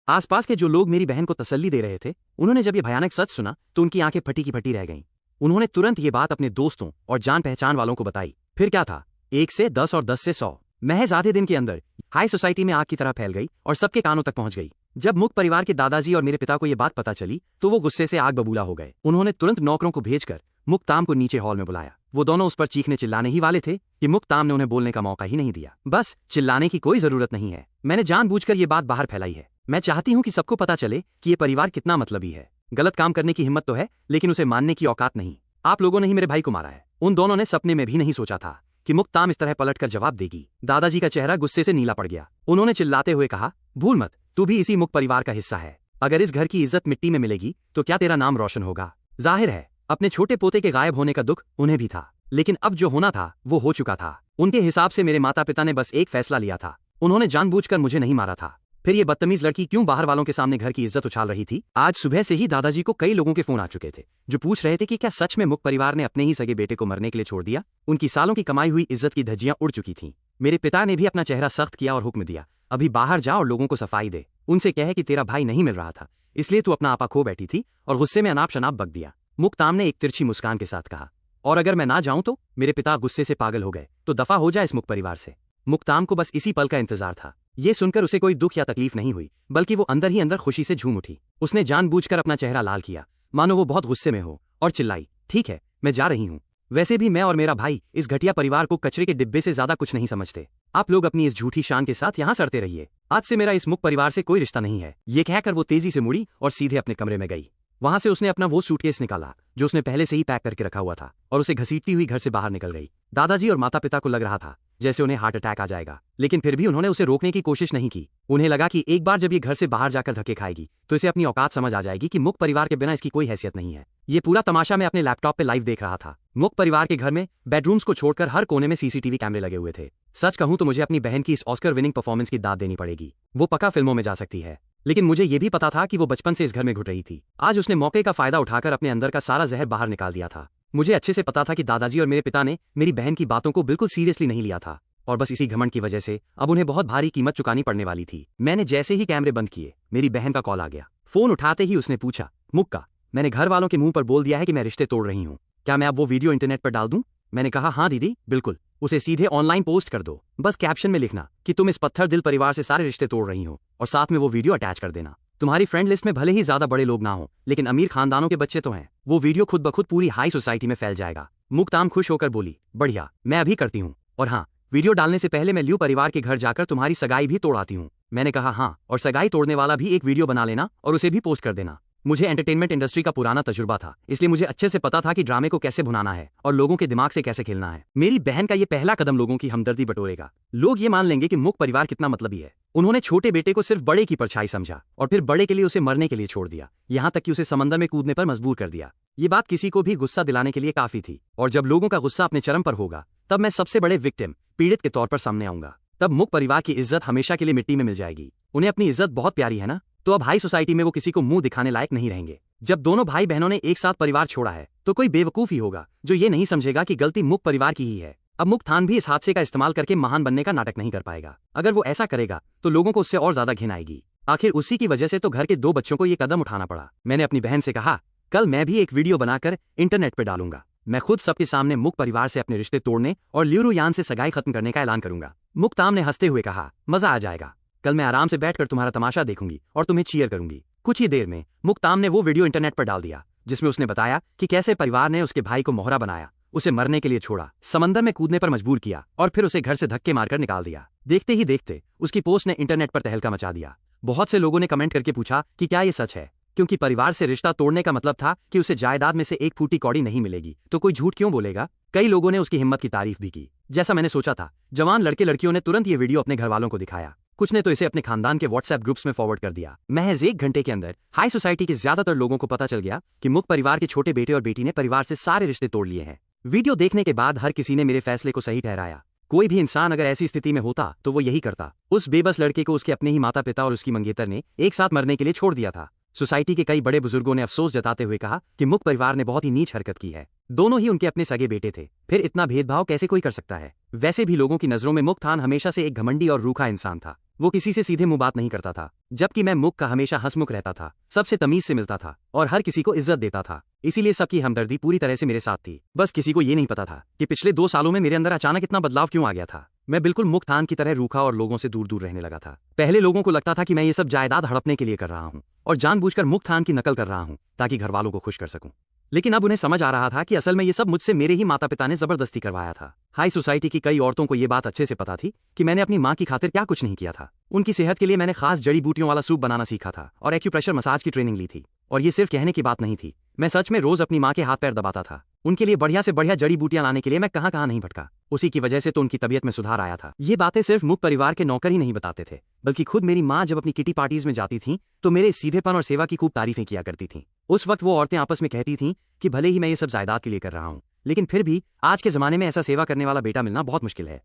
आसपास के जो लोग मेरी बहन को तसल्ली दे रहे थे, उन्होंने जब ये भयानक सच सुना तो उनकी आंखें फटी की फटी रह गईं। उन्होंने तुरंत ये बात अपने दोस्तों और जान पहचान वालों को बताई। फिर क्या था, 1 से 10 और 10 से 100 महज आधे दिन के अंदर हाई सोसाइटी में आग की तरह फैल गई और सबके कानों तक पहुंच गई। जब मुक परिवार के दादाजी और मेरे पिता को यह बात पता चली तो वो गुस्से से आग बबूला हो गए। उन्होंने तुरंत नौकरों को भेजकर मुक्ताम को नीचे हॉल में बुलाया। वो दोनों उस पर चीखने चिल्लाने ही वाले थे कि मुक्ताम ने उन्हें बोलने का मौका ही नहीं दिया। बस चिल्लाने की कोई जरूरत नहीं है, मैंने जानबूझकर ये बात बाहर फैलाई है। मैं चाहती हूँ कि सबको पता चले कि ये परिवार कितना मतलबी है। गलत काम करने की हिम्मत तो है, लेकिन उसे मानने की औकात नहीं। आप लोगों ने ही मेरे भाई को मारा है। उन दोनों ने सपने में भी नहीं सोचा था कि मुक्ताम इस तरह पलटकर जवाब देगी। दादाजी का चेहरा गुस्से से नीला पड़ गया। उन्होंने चिल्लाते हुए कहा, भूल मत, तू भी इसी मुक परिवार का हिस्सा है। अगर इस घर की इज्जत मिट्टी में मिलेगी तो क्या तेरा नाम रोशन होगा? जाहिर है अपने छोटे पोते के गायब होने का दुख उन्हें भी था, लेकिन अब जो होना था वो हो चुका था। उनके हिसाब से मेरे माता पिता ने बस एक फैसला लिया था, उन्होंने जानबूझकर मुझे नहीं मारा था। फिर ये बदतमीज लड़की क्यों बाहर वालों के सामने घर की इज्जत उछाल रही थी? आज सुबह से ही दादाजी को कई लोगों के फोन आ चुके थे जो पूछ रहे थे कि क्या सच में मुक परिवार ने अपने ही सगे बेटे को मरने के लिए छोड़ दिया। उनकी सालों की कमाई हुई इज्जत की धज्जियां उड़ चुकी थीं। मेरे पिता ने भी अपना चेहरा सख्त किया और हुक्म दिया, अभी बाहर जा और लोगों को सफाई दे। उनसे कहे कि तेरा भाई नहीं मिल रहा था, इसलिए तू अपना आपा खो बैठी थी और गुस्से में अनाप शनाप बक दिया। मुक्ताम ने एक तिरछी मुस्कान के साथ कहा। और अगर मैं ना जाऊं तो? मेरे पिता गुस्से से पागल हो गए। तो दफा हो जाए इस मुक परिवार से। मुक्ताम को बस इसी पल का इंतजार था। ये सुनकर उसे कोई दुख या तकलीफ नहीं हुई, बल्कि वो अंदर ही अंदर खुशी से झूम उठी। उसने जानबूझकर अपना चेहरा लाल किया, मानो वो बहुत गुस्से में हो, और चिल्लाई, ठीक है, मैं जा रही हूँ। वैसे भी मैं और मेरा भाई इस घटिया परिवार को कचरे के डिब्बे से ज्यादा कुछ नहीं समझते। आप लोग अपनी इस झूठी शान के साथ यहाँ सड़ते रहिए। आज से मेरा इस मुक परिवार से कोई रिश्ता नहीं है। ये कहकर वो तेजी से मुड़ी और सीधे अपने कमरे में गई। वहां से उसने अपना वो सूटकेस निकाला जो उसने पहले से ही पैक करके रखा हुआ था, और उसे घसीटती हुई घर से बाहर निकल गई। दादाजी और माता पिता को लग रहा था जैसे उन्हें हार्ट अटैक आ जाएगा, लेकिन फिर भी उन्होंने उसे रोकने की कोशिश नहीं की। उन्हें लगा कि एक बार जब ये घर से बाहर जाकर धक्के खाएगी तो इसे अपनी औकात समझ आ जाएगी कि मुक परिवार के बिना इसकी कोई हैसियत नहीं है। ये पूरा तमाशा मैं अपने लैपटॉप पे लाइव देख रहा था। मुक परिवार के घर में बेडरूम्स को छोड़कर हर कोने में सीसीटीवी कैमरे लगे हुए थे। सच कहूं तो मुझे अपनी बहन की इस ऑस्कर विनिंग परफॉर्मेंस की दाद देनी पड़ेगी। वो पक्का फिल्मों में जा सकती है, लेकिन मुझे ये भी पता था कि वो बचपन से इस घर में घुट रही थी। आज उसने मौके का फायदा उठाकर अपने अंदर का सारा जहर बाहर निकाल दिया था। मुझे अच्छे से पता था कि दादाजी और मेरे पिता ने मेरी बहन की बातों को बिल्कुल सीरियसली नहीं लिया था, और बस इसी घमंड की वजह से अब उन्हें बहुत भारी कीमत चुकानी पड़ने वाली थी। मैंने जैसे ही कैमरे बंद किए, मेरी बहन का कॉल आ गया। फोन उठाते ही उसने पूछा, मुक्का, मैंने घर वालों के मुंह पर बोल दिया है कि मैं रिश्ते तोड़ रही हूँ। क्या मैं अब वो वीडियो इंटरनेट पर डाल दूं? मैंने कहा, हाँ दीदी, बिल्कुल। उसे सीधे ऑनलाइन पोस्ट कर दो। बस कैप्शन में लिखना कि तुम इस पत्थर दिल परिवार से सारे रिश्ते तोड़ रही हो, और साथ में वो वीडियो अटैच कर देना। तुम्हारी फ्रेंड लिस्ट में भले ही ज्यादा बड़े लोग ना हो, लेकिन अमीर खानदानों के बच्चे तो हैं। वो वीडियो खुद ब खुद पूरी हाई सोसाइटी में फैल जाएगा। मुक्ताम खुश होकर बोली, बढ़िया, मैं अभी करती हूँ। और हाँ, वीडियो डालने से पहले मैं ल्यू परिवार के घर जाकर तुम्हारी सगाई भी तोड़ आती हूँ। मैंने कहा, हाँ, और सगाई तोड़ने वाला भी एक वीडियो बना लेना और उसे भी पोस्ट कर देना। मुझे एंटरटेनमेंट इंडस्ट्री का पुराना तजुर्बा था, इसलिए मुझे अच्छे से पता था कि ड्रामे को कैसे भुनाना है और लोगों के दिमाग से कैसे खेलना है। मेरी बहन का ये पहला कदम लोगों की हमदर्दी बटोरेगा। लोग ये मान लेंगे कि मुक परिवार कितना मतलबी है। उन्होंने छोटे बेटे को सिर्फ बड़े की परछाई समझा, और फिर बड़े के लिए उसे मरने के लिए छोड़ दिया, यहाँ तक कि उसे समंदर में कूदने पर मजबूर कर दिया। ये बात किसी को भी गुस्सा दिलाने के लिए काफी थी, और जब लोगों का गुस्सा अपने चरम पर होगा, तब मैं सबसे बड़े विक्टिम, पीड़ित के तौर पर सामने आऊंगा। तब मुक परिवार की इज्जत हमेशा के लिए मिट्टी में मिल जाएगी। उन्हें अपनी इज्जत बहुत प्यारी है ना, तो अब हाई सोसाइटी में वो किसी को मुंह दिखाने लायक नहीं रहेंगे। जब दोनों भाई बहनों ने एक साथ परिवार छोड़ा है, तो कोई बेवकूफ ही होगा जो ये नहीं समझेगा कि गलती मुक परिवार की ही है। अब मुक्तान भी इस हादसे का इस्तेमाल करके महान बनने का नाटक नहीं कर पाएगा। अगर वो ऐसा करेगा तो लोगों को उससे और ज्यादा घिन आएगी। आखिर उसी की वजह से तो घर के 2 बच्चों को ये कदम उठाना पड़ा। मैंने अपनी बहन से कहा, कल मैं भी एक वीडियो बनाकर इंटरनेट पे डालूंगा। मैं खुद सबके सामने मुक परिवार से अपने रिश्ते तोड़ने और ल्यूरुयान से सगाई खत्म करने का ऐलान करूंगा। मुक्ताम ने हंसते हुए कहा, मजा आ जाएगा। कल मैं आराम से बैठकर तुम्हारा तमाशा देखूंगी और तुम्हें चीयर करूंगी। कुछ ही देर में मुक्ताम ने वो वीडियो इंटरनेट पर डाल दिया, जिसमें उसने बताया कि कैसे परिवार ने उसके भाई को मोहरा बनाया, उसे मरने के लिए छोड़ा, समंदर में कूदने पर मजबूर किया, और फिर उसे घर से धक्के मारकर निकाल दिया। देखते ही देखते उसकी पोस्ट ने इंटरनेट पर तहलका मचा दिया। बहुत से लोगों ने कमेंट करके पूछा कि क्या ये सच है, क्योंकि परिवार से रिश्ता तोड़ने का मतलब था कि उसे जायदाद में से एक फूटी कौड़ी नहीं मिलेगी, तो कोई झूठ क्यों बोलेगा। कई लोगों ने उसकी हिम्मत की तारीफ भी की। जैसा मैंने सोचा था, जवान लड़के लड़कियों ने तुरंत ये वीडियो अपने घर वालों को दिखाया। कुछ ने तो इसे अपने खानदान के व्हाट्सएप ग्रुप्स में फॉरवर्ड कर दिया। महज 1 घंटे के अंदर हाई सोसाइटी के ज्यादातर लोगों को पता चल गया कि मुक परिवार के छोटे बेटे और बेटी ने परिवार से सारे रिश्ते तोड़ लिए हैं। वीडियो देखने के बाद हर किसी ने मेरे फैसले को सही ठहराया। कोई भी इंसान अगर ऐसी स्थिति में होता तो वो यही करता। उस बेबस लड़के को उसके अपने ही माता पिता और उसकी मंगेतर ने एक साथ मरने के लिए छोड़ दिया था। सोसाइटी के कई बड़े बुजुर्गों ने अफसोस जताते हुए कहा कि मुक परिवार ने बहुत ही नीच हरकत की है। दोनों ही उनके अपने सगे बेटे थे, फिर इतना भेदभाव कैसे कोई कर सकता है। वैसे भी लोगों की नजरों में मुक खान हमेशा से एक घमंडी और रूखा इंसान था। वो किसी से सीधे मुंह बात नहीं करता था, जबकि मैं मुक का हमेशा हंसमुख रहता था, सबसे तमीज से मिलता था और हर किसी को इज्जत देता था। इसीलिए सबकी हमदर्दी पूरी तरह से मेरे साथ थी। बस किसी को ये नहीं पता था कि पिछले 2 सालों में मेरे अंदर अचानक इतना बदलाव क्यों आ गया था। मैं बिल्कुल मुक खान की तरह रूखा और लोगों से दूर दूर रहने लगा था। पहले लोगों को लगता था कि मैं ये सब जायदाद हड़पने के लिए कर रहा हूँ और जानबूझकर मुक खान की नकल कर रहा हूँ ताकि घर वालों को खुश कर सकूं। लेकिन अब उन्हें समझ आ रहा था कि असल में ये सब मुझसे मेरे ही माता पिता ने जबरदस्ती करवाया था। हाई सोसाइटी की कई औरतों को ये बात अच्छे से पता थी कि मैंने अपनी माँ की खातिर क्या कुछ नहीं किया था। उनकी सेहत के लिए मैंने खास जड़ी बूटियों वाला सूप बनाना सीखा था और एक्यूप्रेशर मसाज की ट्रेनिंग ली थी। और ये सिर्फ कहने की बात नहीं थी, मैं सच में रोज अपनी माँ के हाथ पैर दबाता था। उनके लिए बढ़िया से बढ़िया जड़ी बूटियां लाने के लिए मैं कहां कहां नहीं भटका। उसी की वजह से तो उनकी तबीयत में सुधार आया था। ये बातें सिर्फ मुक परिवार के नौकर ही नहीं बताते थे, बल्कि खुद मेरी माँ जब अपनी किटी पार्टीज में जाती थीं तो मेरे सीधेपन और सेवा की खूब तारीफें किया करती थीं। उस वक्त वो औरतें आपस में कहती थीं कि भले ही मैं ये सब जायदाद के लिए कर रहा हूँ, लेकिन फिर भी आज के जमाने में ऐसा सेवा करने वाला बेटा मिलना बहुत मुश्किल है।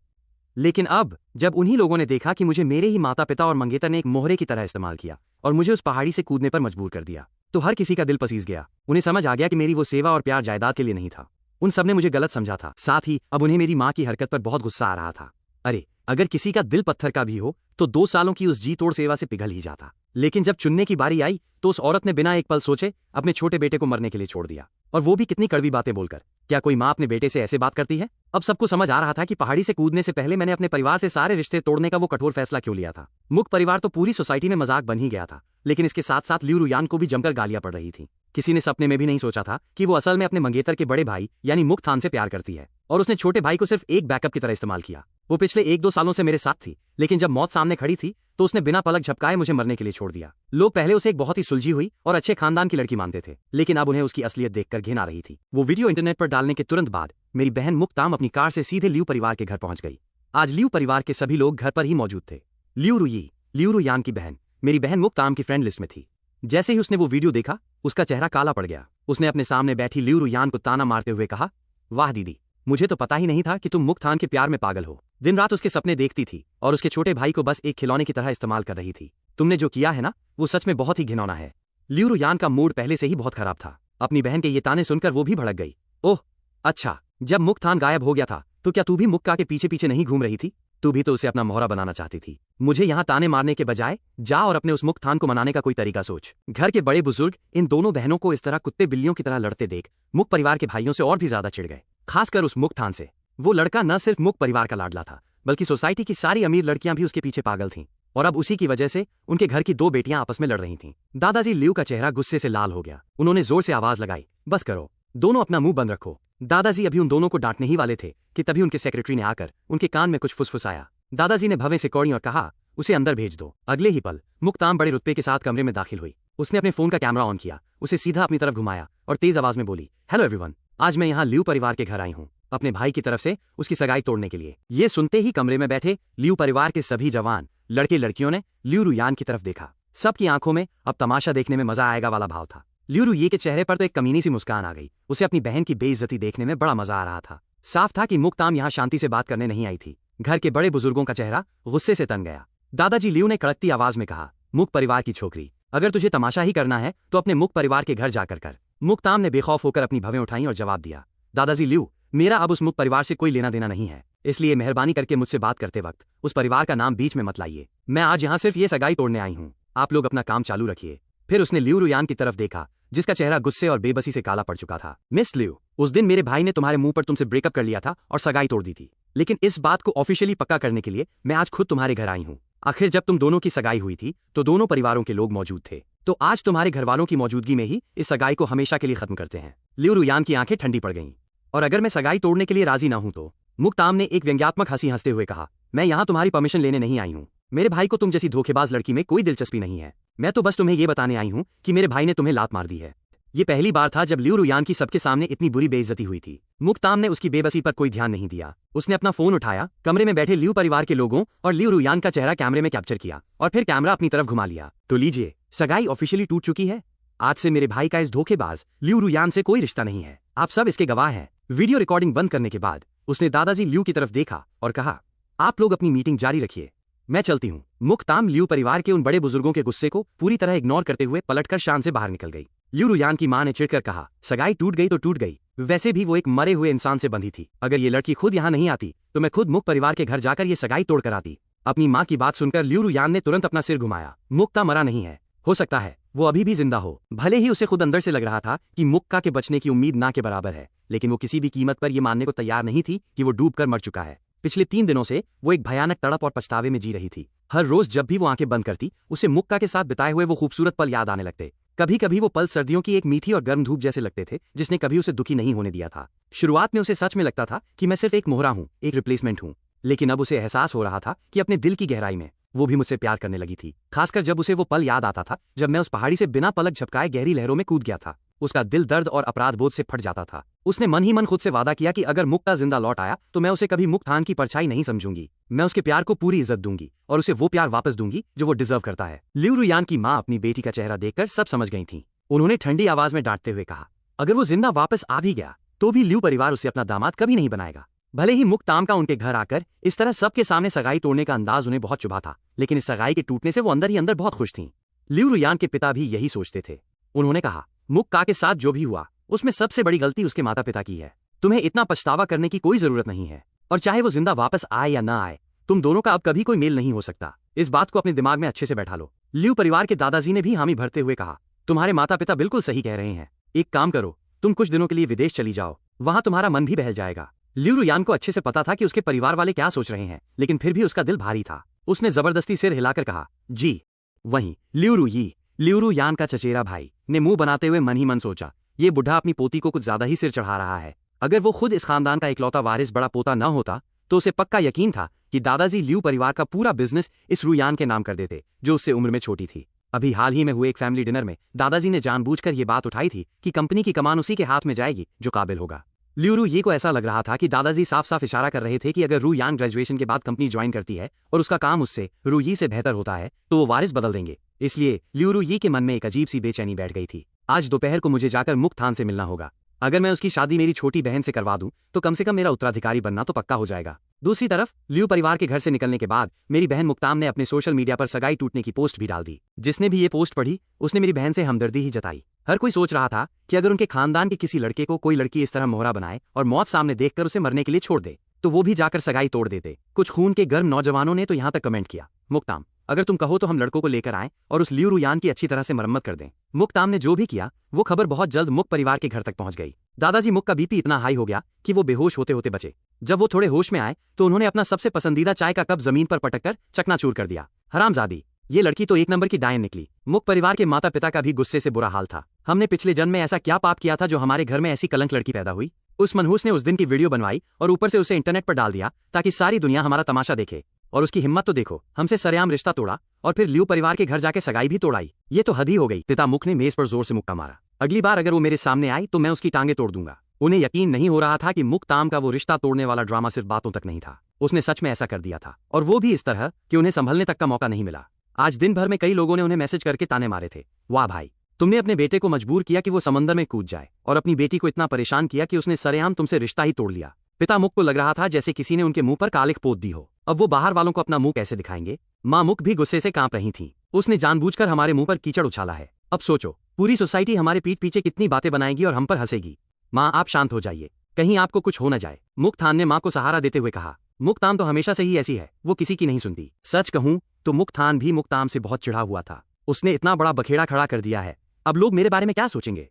लेकिन अब जब उन्हीं लोगों ने देखा कि मुझे मेरे ही माता पिता और मंगेतर ने एक मोहरे की तरह इस्तेमाल किया और मुझे उस पहाड़ी से कूदने पर मजबूर कर दिया, तो हर किसी का दिल पसीज गया। उन्हें समझ आ गया कि मेरी वो सेवा और प्यार जायदाद के लिए नहीं था। उन सब ने मुझे गलत समझा था। साथ ही अब उन्हें मेरी माँ की हरकत पर बहुत गुस्सा आ रहा था। अरे अगर किसी का दिल पत्थर का भी हो तो 2 सालों की उस जी तोड़ सेवा से पिघल ही जाता। लेकिन जब चुनने की बारी आई तो उस औरत ने बिना एक पल सोचे अपने छोटे बेटे को मरने के लिए छोड़ दिया, और वो भी कितनी कड़वी बातें बोलकर। क्या कोई माँ अपने बेटे से ऐसे बात करती है? अब सबको समझ आ रहा था कि पहाड़ी से कूदने से पहले मैंने अपने परिवार से सारे रिश्ते तोड़ने का वो कठोर फैसला क्यों लिया था। मुक परिवार तो पूरी सोसाइटी में मजाक बन ही गया था, लेकिन इसके साथ साथ लियू रुयान को भी जमकर गालियां पड़ रही थी। किसी ने सपने में भी नहीं सोचा था कि वो असल में अपने मंगेतर के बड़े भाई यानी मुक थान से प्यार करती है, और उसने छोटे भाई को सिर्फ एक बैकअप की तरह इस्तेमाल किया। वो पिछले 1-2 सालों से मेरे साथ थी, लेकिन जब मौत सामने खड़ी थी तो उसने बिना पलक झपकाए मुझे मरने के लिए छोड़ दिया। लोग पहले उसे एक बहुत ही सुलझी हुई और अच्छे खानदान की लड़की मानते थे, लेकिन अब उन्हें उसकी असलियत देखकर घिन आ रही थी। वो वीडियो इंटरनेट पर डालने के तुरंत बाद मेरी बहन मुक्ताम अपनी कार से सीधे लियू परिवार के घर पहुंच गई। आज लियू परिवार के सभी लोग घर पर ही मौजूद थे। लियू रुयान की बहन मेरी बहन मुक्ताम की फ्रेंड लिस्ट में थी। जैसे ही उसने वो वीडियो देखा उसका चेहरा काला पड़ गया। उसने अपने सामने बैठी लियू रुयान को ताना मारते हुए कहा, वाह दीदी, मुझे तो पता ही नहीं था कि तुम मुक थान के प्यार में पागल हो। दिन रात उसके सपने देखती थी और उसके छोटे भाई को बस एक खिलौने की तरह इस्तेमाल कर रही थी। तुमने जो किया है ना, वो सच में बहुत ही घिनौना है। लियू रुयान का मूड पहले से ही बहुत खराब था। अपनी बहन के ये ताने सुनकर वो भी भड़क गई। ओह अच्छा, जब मुक थान गायब हो गया था तो क्या तू भी मुक्का के पीछे पीछे नहीं घूम रही थी? तू भी तो उसे अपना मोहरा बनाना चाहती थी। मुझे यहाँ ताने मारने के बजाय जा और अपने उस मुक थान को मनाने का कोई तरीका सोच। घर के बड़े बुजुर्ग इन दोनों बहनों को इस तरह कुत्ते बिल्लियों की तरह लड़ते देख मुक परिवार के भाइयों से और भी ज्यादा चिढ़ गए, खासकर उस मुक थान से। वो लड़का न सिर्फ मुक परिवार का लाडला था, बल्कि सोसाइटी की सारी अमीर लड़कियां भी उसके पीछे पागल थीं, और अब उसी की वजह से उनके घर की 2 बेटियां आपस में लड़ रही थीं। दादाजी लियू का चेहरा गुस्से से लाल हो गया। उन्होंने जोर से आवाज लगाई, बस करो, दोनों अपना मुंह बंद रखो। दादाजी अभी उन दोनों को डांटने ही वाले थे कि तभी उनके सेक्रेटरी ने आकर उनके कान में कुछ फुसफुसाया। दादाजी ने भवें से कौड़ी और कहा, उसे अंदर भेज दो। अगले ही पल मुक्ताम बड़े रुतबे के साथ कमरे में दाखिल हुई। उसने अपने फोन का कैमरा ऑन किया, उसे सीधा अपनी तरफ घुमाया और तेज आवाज में बोली, हेलो एवरीवन, आज मैं यहाँ लियू परिवार के घर आई हूँ अपने भाई की तरफ से उसकी सगाई तोड़ने के लिए। ये सुनते ही कमरे में बैठे लियू परिवार के सभी जवान लड़के लड़कियों ने लियू रुयान की तरफ देखा। सबकी आंखों में अब तमाशा देखने में मजा आएगा वाला भाव था। लियू रुये के चेहरे पर तो एक कमीनी सी मुस्कान आ गई। उसे अपनी बहन की बेइज्जती देखने में बड़ा मजा आ रहा था। साफ था कि मुक्ताम यहाँ शांति से बात करने नहीं आई थी। घर के बड़े बुजुर्गों का चेहरा गुस्से से तन गया। दादाजी लियू ने कड़कती आवाज में कहा, मुक परिवार की छोकरी, अगर तुझे तमाशा ही करना है तो अपने मुक परिवार के घर जाकर कर। मुक्ताम ने बेखौफ होकर अपनी भवें उठाई और जवाब दिया, दादाजी लियू, मेरा अब उस मुक परिवार से कोई लेना देना नहीं है, इसलिए मेहरबानी करके मुझसे बात करते वक्त उस परिवार का नाम बीच में मत लाइए। मैं आज यहाँ सिर्फ ये सगाई तोड़ने आई हूँ, आप लोग अपना काम चालू रखिए। फिर उसने लियू रुयान की तरफ देखा जिसका चेहरा गुस्से और बेबसी से काला पड़ चुका था। मिस लियू, उस दिन मेरे भाई ने तुम्हारे मुंह पर तुमसे ब्रेकअप कर लिया था और सगाई तोड़ दी थी, लेकिन इस बात को ऑफिशियली पक्का करने के लिए मैं आज खुद तुम्हारे घर आई हूँ। आखिर जब तुम दोनों की सगाई हुई थी तो दोनों परिवारों के लोग मौजूद थे, तो आज तुम्हारे घर वालों की मौजूदगी में ही इस सगाई को हमेशा के लिए खत्म करते हैं। लियू रुयान की आंखें ठंडी पड़ गईं। और अगर मैं सगाई तोड़ने के लिए राजी ना हूं तो? मुक्ताम ने एक व्यंग्यात्मक हंसी हंसते हुए कहा, मैं यहाँ तुम्हारी परमिशन लेने नहीं आई हूँ। मेरे भाई को तुम जैसी धोखेबाज लड़की में कोई दिलचस्पी नहीं है। मैं तो बस तुम्हें ये बताने आई हूँ कि मेरे भाई ने तुम्हें लात मार दी है। ये पहली बार था जब लियू रुयान की सबके सामने इतनी बुरी बेइज्जती हुई थी। मुक्ताम ने उसकी बेबसी पर कोई ध्यान नहीं दिया। उसने अपना फोन उठाया, कमरे में बैठे लियू परिवार के लोगों और लियू रुयान का चेहरा कैमरे में कैप्चर किया और फिर कैमरा अपनी तरफ घुमा लिया। तो लीजिए, सगाई ऑफिशियली टूट चुकी है। आज से मेरे भाई का इस धोखेबाज लियू रुयान से कोई रिश्ता नहीं है। आप सब इसके गवाह हैं। वीडियो रिकॉर्डिंग बंद करने के बाद उसने दादाजी लियू की तरफ देखा और कहा, आप लोग अपनी मीटिंग जारी रखिए, मैं चलती हूँ। मुक्ताम लियू परिवार के उन बड़े बुजुर्गों के गुस्से को पूरी तरह इग्नोर करते हुए पलटकर शान से बाहर निकल गई। लियू रुयान की मां ने चिढ़कर कहा, सगाई टूट गई तो टूट गई, वैसे भी वो एक मरे हुए इंसान से बंधी थी। अगर ये लड़की खुद यहाँ नहीं आती तो मैं खुद मुक परिवार के घर जाकर ये सगाई तोड़ कर आती। अपनी माँ की बात सुनकर लियू रुयान ने तुरंत अपना सिर घुमाया। मुक्ता मरा नहीं है, हो सकता है वो अभी भी जिंदा हो। भले ही उसे खुद अंदर से लग रहा था कि मुक्का के बचने की उम्मीद ना के बराबर है, लेकिन वो किसी भी कीमत पर यह मानने को तैयार नहीं थी कि वो डूब कर मर चुका है। पिछले 3 दिनों से वो एक भयानक तड़प और पछतावे में जी रही थी। हर रोज जब भी वो आंखें बंद करती, उसे मुक्का के साथ बिताए हुए वो खूबसूरत पल याद आने लगते। कभी कभी वो पल सर्दियों की एक मीठी और गर्म धूप जैसे लगते थे, जिसने कभी उसे दुखी नहीं होने दिया था। शुरुआत में उसे सच में लगता था कि मैं सिर्फ एक मोहरा हूँ, एक रिप्लेसमेंट हूँ, लेकिन अब उसे एहसास हो रहा था कि अपने दिल की गहराई में वो भी मुझसे प्यार करने लगी थी। खासकर जब उसे वो पल याद आता था जब मैं उस पहाड़ी से बिना पलक झपकाए गहरी लहरों में कूद गया था। उसका दिल दर्द और अपराध बोध से फट जाता था। उसने मन ही मन खुद से वादा किया कि अगर मुक्ता जिंदा लौट आया तो मैं उसे कभी मुक थान की परछाई नहीं समझूंगी। मैं उसके प्यार को पूरी इज्जत दूंगी और उसे वो प्यार वापस दूंगी जो वो डिजर्व करता है। लियू रुयान की माँ अपनी बेटी का चेहरा देखकर सब समझ गई थी। उन्होंने ठंडी आवाज में डांटते हुए कहा, अगर वो जिंदा वापस आ भी गया तो भी लियू परिवार उसे अपना दामाद कभी नहीं बनाएगा। भले ही मुक्ताम का उनके घर आकर इस तरह सबके सामने सगाई तोड़ने का अंदाज उन्हें बहुत चुभा था, लेकिन इस सगाई के टूटने से वो अंदर ही अंदर बहुत खुश थीं। लियू रुयान के पिता भी यही सोचते थे। उन्होंने कहा, मुक्का के साथ जो भी हुआ उसमें सबसे बड़ी गलती उसके माता पिता की है। तुम्हें इतना पछतावा करने की कोई जरूरत नहीं है, और चाहे वो जिंदा वापस आए या ना आए, तुम दोनों का अब कभी कोई मेल नहीं हो सकता। इस बात को अपने दिमाग में अच्छे से बैठा लो। लियू परिवार के दादाजी ने भी हामी भरते हुए कहा, तुम्हारे माता पिता बिल्कुल सही कह रहे हैं। एक काम करो, तुम कुछ दिनों के लिए विदेश चली जाओ, वहां तुम्हारा मन भी बहल जाएगा। लियू रुयान को अच्छे से पता था कि उसके परिवार वाले क्या सोच रहे हैं, लेकिन फिर भी उसका दिल भारी था। उसने जबरदस्ती सिर हिलाकर कहा, जी। वहीं लियू रुयान का चचेरा भाई ने मुंह बनाते हुए मन ही मन सोचा, ये बुढ़ा अपनी पोती को कुछ ज्यादा ही सिर चढ़ा रहा है। अगर वो खुद इस खानदान का इकलौता वारिस बड़ा पोता न होता तो उसे पक्का यकीन था कि दादाजी लियू परिवार का पूरा बिजनेस इस रुयान के नाम कर देते, जो उससे उम्र में छोटी थी। अभी हाल ही में हुए एक फैमिली डिनर में दादाजी ने जानबूझकर ये बात उठाई थी कि कंपनी की कमान उसी के हाथ में जाएगी जो काबिल होगा। लियू रुये को ऐसा लग रहा था कि दादाजी साफ साफ इशारा कर रहे थे कि अगर रुयान ग्रेजुएशन के बाद कंपनी ज्वाइन करती है और उसका काम उससे रुयी से बेहतर होता है तो वो वारिस बदल देंगे। इसलिए लियू रुये के मन में एक अजीब सी बेचैनी बैठ गई थी। आज दोपहर को मुझे जाकर मुक्तान से मिलना होगा। अगर मैं उसकी शादी मेरी छोटी बहन से करवा दूं तो कम से कम मेरा उत्तराधिकारी बनना तो पक्का हो जाएगा। दूसरी तरफ लियू परिवार के घर से निकलने के बाद मेरी बहन मुक्ताम ने अपने सोशल मीडिया पर सगाई टूटने की पोस्ट भी डाल दी। जिसने भी ये पोस्ट पढ़ी उसने मेरी बहन से हमदर्दी ही जताई। हर कोई सोच रहा था कि अगर उनके खानदान के किसी लड़के को कोई लड़की इस तरह मोहरा बनाए और मौत सामने देखकर उसे मरने के लिए छोड़ दे तो वो भी जाकर सगाई तोड़ देते। कुछ खून के गर्म नौजवानों ने तो यहाँ तक कमेंट किया, मुक्ताम अगर तुम कहो तो हम लड़कों को लेकर आएं और उस लियू रुयान की अच्छी तरह से मरम्मत कर दें। मुक्ताम ने जो भी किया वो खबर बहुत जल्द मुक परिवार के घर तक पहुंच गई। दादाजी मुक का बीपी इतना हाई हो गया कि वो बेहोश होते होते बचे। जब वो थोड़े होश में आए तो उन्होंने अपना सबसे पसंदीदा चाय का कप जमीन पर पटककर चकनाचूर कर दिया। हरामजादी, ये लड़की तो एक नंबर की डायन निकली। मुक परिवार के माता पिता का भी गुस्से से बुरा हाल था। हमने पिछले जन्म में ऐसा क्या पाप किया था जो हमारे घर में ऐसी कलंक लड़की पैदा हुई। उस मनहूस ने उस दिन की वीडियो बनवाई और ऊपर से उसे इंटरनेट पर डाल दिया ताकि सारी दुनिया हमारा तमाशा देखे। और उसकी हिम्मत तो देखो, हमसे सरेआम रिश्ता तोड़ा और फिर लियू परिवार के घर जाके सगाई भी तोड़ाई। ये तो हद ही हो गई। पिता मुक ने मेज पर जोर से मुक्का मारा। अगली बार अगर वो मेरे सामने आई तो मैं उसकी टांगे तोड़ दूंगा। उन्हें यकीन नहीं हो रहा था कि मुक्ताम का वो रिश्ता तोड़ने वाला ड्रामा सिर्फ बातों तक नहीं था, उसने सच में ऐसा कर दिया था, और वो भी इस तरह कि उन्हें संभलने तक का मौका नहीं मिला। आज दिन भर में कई लोगों ने उन्हें मैसेज करके ताने मारे थे, वाह भाई, तुमने अपने बेटे को मजबूर किया कि वो समंदर में कूद जाए और अपनी बेटी को इतना परेशान किया कि उसने सरेआम तुमसे रिश्ता ही तोड़ लिया। पिता मुक को लग रहा था जैसे किसी ने उनके मुंह पर कालिख पोत दी हो। अब वो बाहर वालों को अपना मुंह कैसे दिखाएंगे। माँ मुक भी गुस्से से कांप रही थी। उसने जानबूझकर हमारे मुंह पर कीचड़ उछाला है। अब सोचो, पूरी सोसाइटी हमारे पीठ पीछे कितनी बातें बनाएगी और हम पर हंसेगी। माँ आप शांत हो जाइए, कहीं आपको कुछ हो न जाए, मुक्तान ने माँ को सहारा देते हुए कहा। मुक्तान तो हमेशा से ही ऐसी है, वो किसी की नहीं सुनती। सच कहूं तो मुक्तान भी मुक्ताम से बहुत चिढ़ा हुआ था। उसने इतना बड़ा बखेड़ा खड़ा कर दिया है, अब लोग मेरे बारे में क्या सोचेंगे।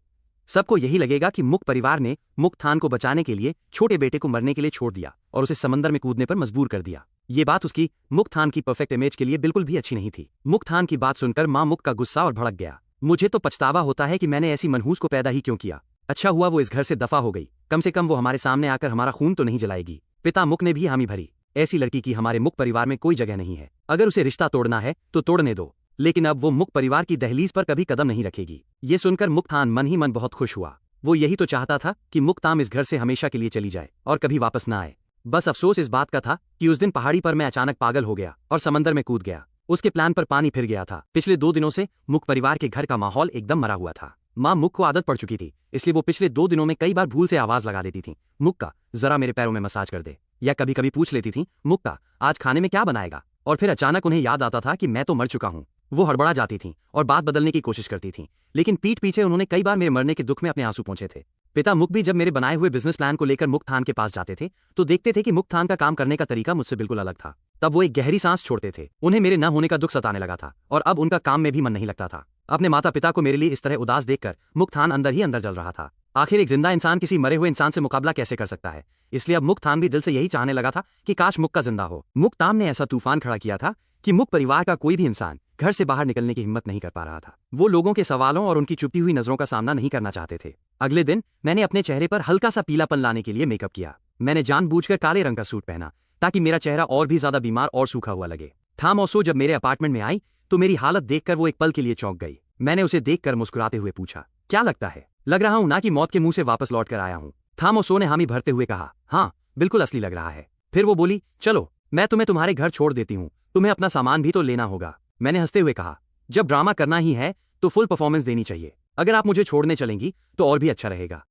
सबको यही लगेगा कि मुक परिवार ने मुक्तान को बचाने के लिए छोटे बेटे को मरने के लिए छोड़ दिया और उसे समंदर में कूदने पर मजबूर कर दिया। ये बात उसकी मुक्तान की परफेक्ट इमेज के लिए बिल्कुल भी अच्छी नहीं थी। मुक्तान की बात सुनकर माँ मुक का गुस्सा और भड़क गया। मुझे तो पछतावा होता है कि मैंने ऐसी मनहूस को पैदा ही क्यों किया। अच्छा हुआ वो इस घर से दफा हो गई, कम से कम वो हमारे सामने आकर हमारा खून तो नहीं जलाएगी। पिता मुक ने भी हामी भरी। ऐसी लड़की की हमारे मुक परिवार में कोई जगह नहीं है। अगर उसे रिश्ता तोड़ना है तो तोड़ने दो, लेकिन अब वो मुक परिवार की दहलीज पर कभी कदम नहीं रखेगी। ये सुनकर मुक्तान मन ही मन बहुत खुश हुआ। वो यही तो चाहता था कि मुक्ताम इस घर से हमेशा के लिए चली जाए और कभी वापस न आए। बस अफसोस इस बात का था कि उस दिन पहाड़ी पर मैं अचानक पागल हो गया और समंदर में कूद गया। उसके प्लान पर पानी फिर गया था। पिछले 2 दिनों से मुक परिवार के घर का माहौल एकदम मरा हुआ था। माँ मुक को आदत पड़ चुकी थी, इसलिए वो पिछले 2 दिनों में कई बार भूल से आवाज लगा देती थी, मुक्का जरा मेरे पैरों में मसाज कर दे, या कभी कभी पूछ लेती थी, मुक्का आज खाने में क्या बनाएगा। और फिर अचानक उन्हें याद आता था कि मैं तो मर चुका हूँ। वो हड़बड़ा जाती थीं और बात बदलने की कोशिश करती थीं, लेकिन पीठ पीछे उन्होंने कई बार मेरे मरने के दुख में अपने आंसू पहुंचे थे। पिता मुक भी जब मेरे बनाए हुए बिजनेस प्लान को लेकर मुक्तान के पास जाते थे तो देखते थे कि मुक्तान का काम करने का तरीका मुझसे बिल्कुल अलग था। तब वो एक गहरी सांस छोड़ते थे। उन्हें मेरे न होने का दुख सताने लगा था और अब उनका काम में भी मन नहीं लगता था। अपने माता पिता को मेरे लिए इस तरह उदास देखकर मुक्तान अंदर ही अंदर जल रहा था। आखिर एक जिंदा इंसान किसी मरे हुए इंसान से मुकाबला कैसे कर सकता है। इसलिए अब मुक्तान भी दिल से यही चाहने लगा था कि काश मुक्का जिंदा हो। मुक्तान ने ऐसा तूफान खड़ा किया था कि मुक परिवार का कोई भी इंसान घर से बाहर निकलने की हिम्मत नहीं कर पा रहा था। वो लोगों के सवालों और उनकी चुपी हुई नजरों का सामना नहीं करना चाहते थे। अगले दिन मैंने अपने चेहरे पर हल्का सा पीलापन लाने के लिए मेकअप किया। मैंने जानबूझकर काले रंग का सूट पहना ताकि मेरा चेहरा और भी ज्यादा बीमार और सूखा हुआ लगे। था मौसू जब मेरे अपार्टमेंट में आई तो मेरी हालत देखकर वो एक पल के लिए चौंक गई। मैंने उसे देखकर मुस्कुराते हुए पूछा, क्या लगता है? लग रहा हूं ना कि मौत के मुंह से वापस लौट कर आया हूं। था मौसू ने हामी भरते हुए कहा, हाँ बिल्कुल असली लग रहा है। फिर वो बोली, चलो मैं तुम्हें तुम्हारे घर छोड़ देती हूँ, तुम्हें अपना सामान भी तो लेना होगा। मैंने हंसते हुए कहा, जब ड्रामा करना ही है तो फुल परफॉर्मेंस देनी चाहिए। अगर आप मुझे छोड़ने चलेंगी तो और भी अच्छा रहेगा।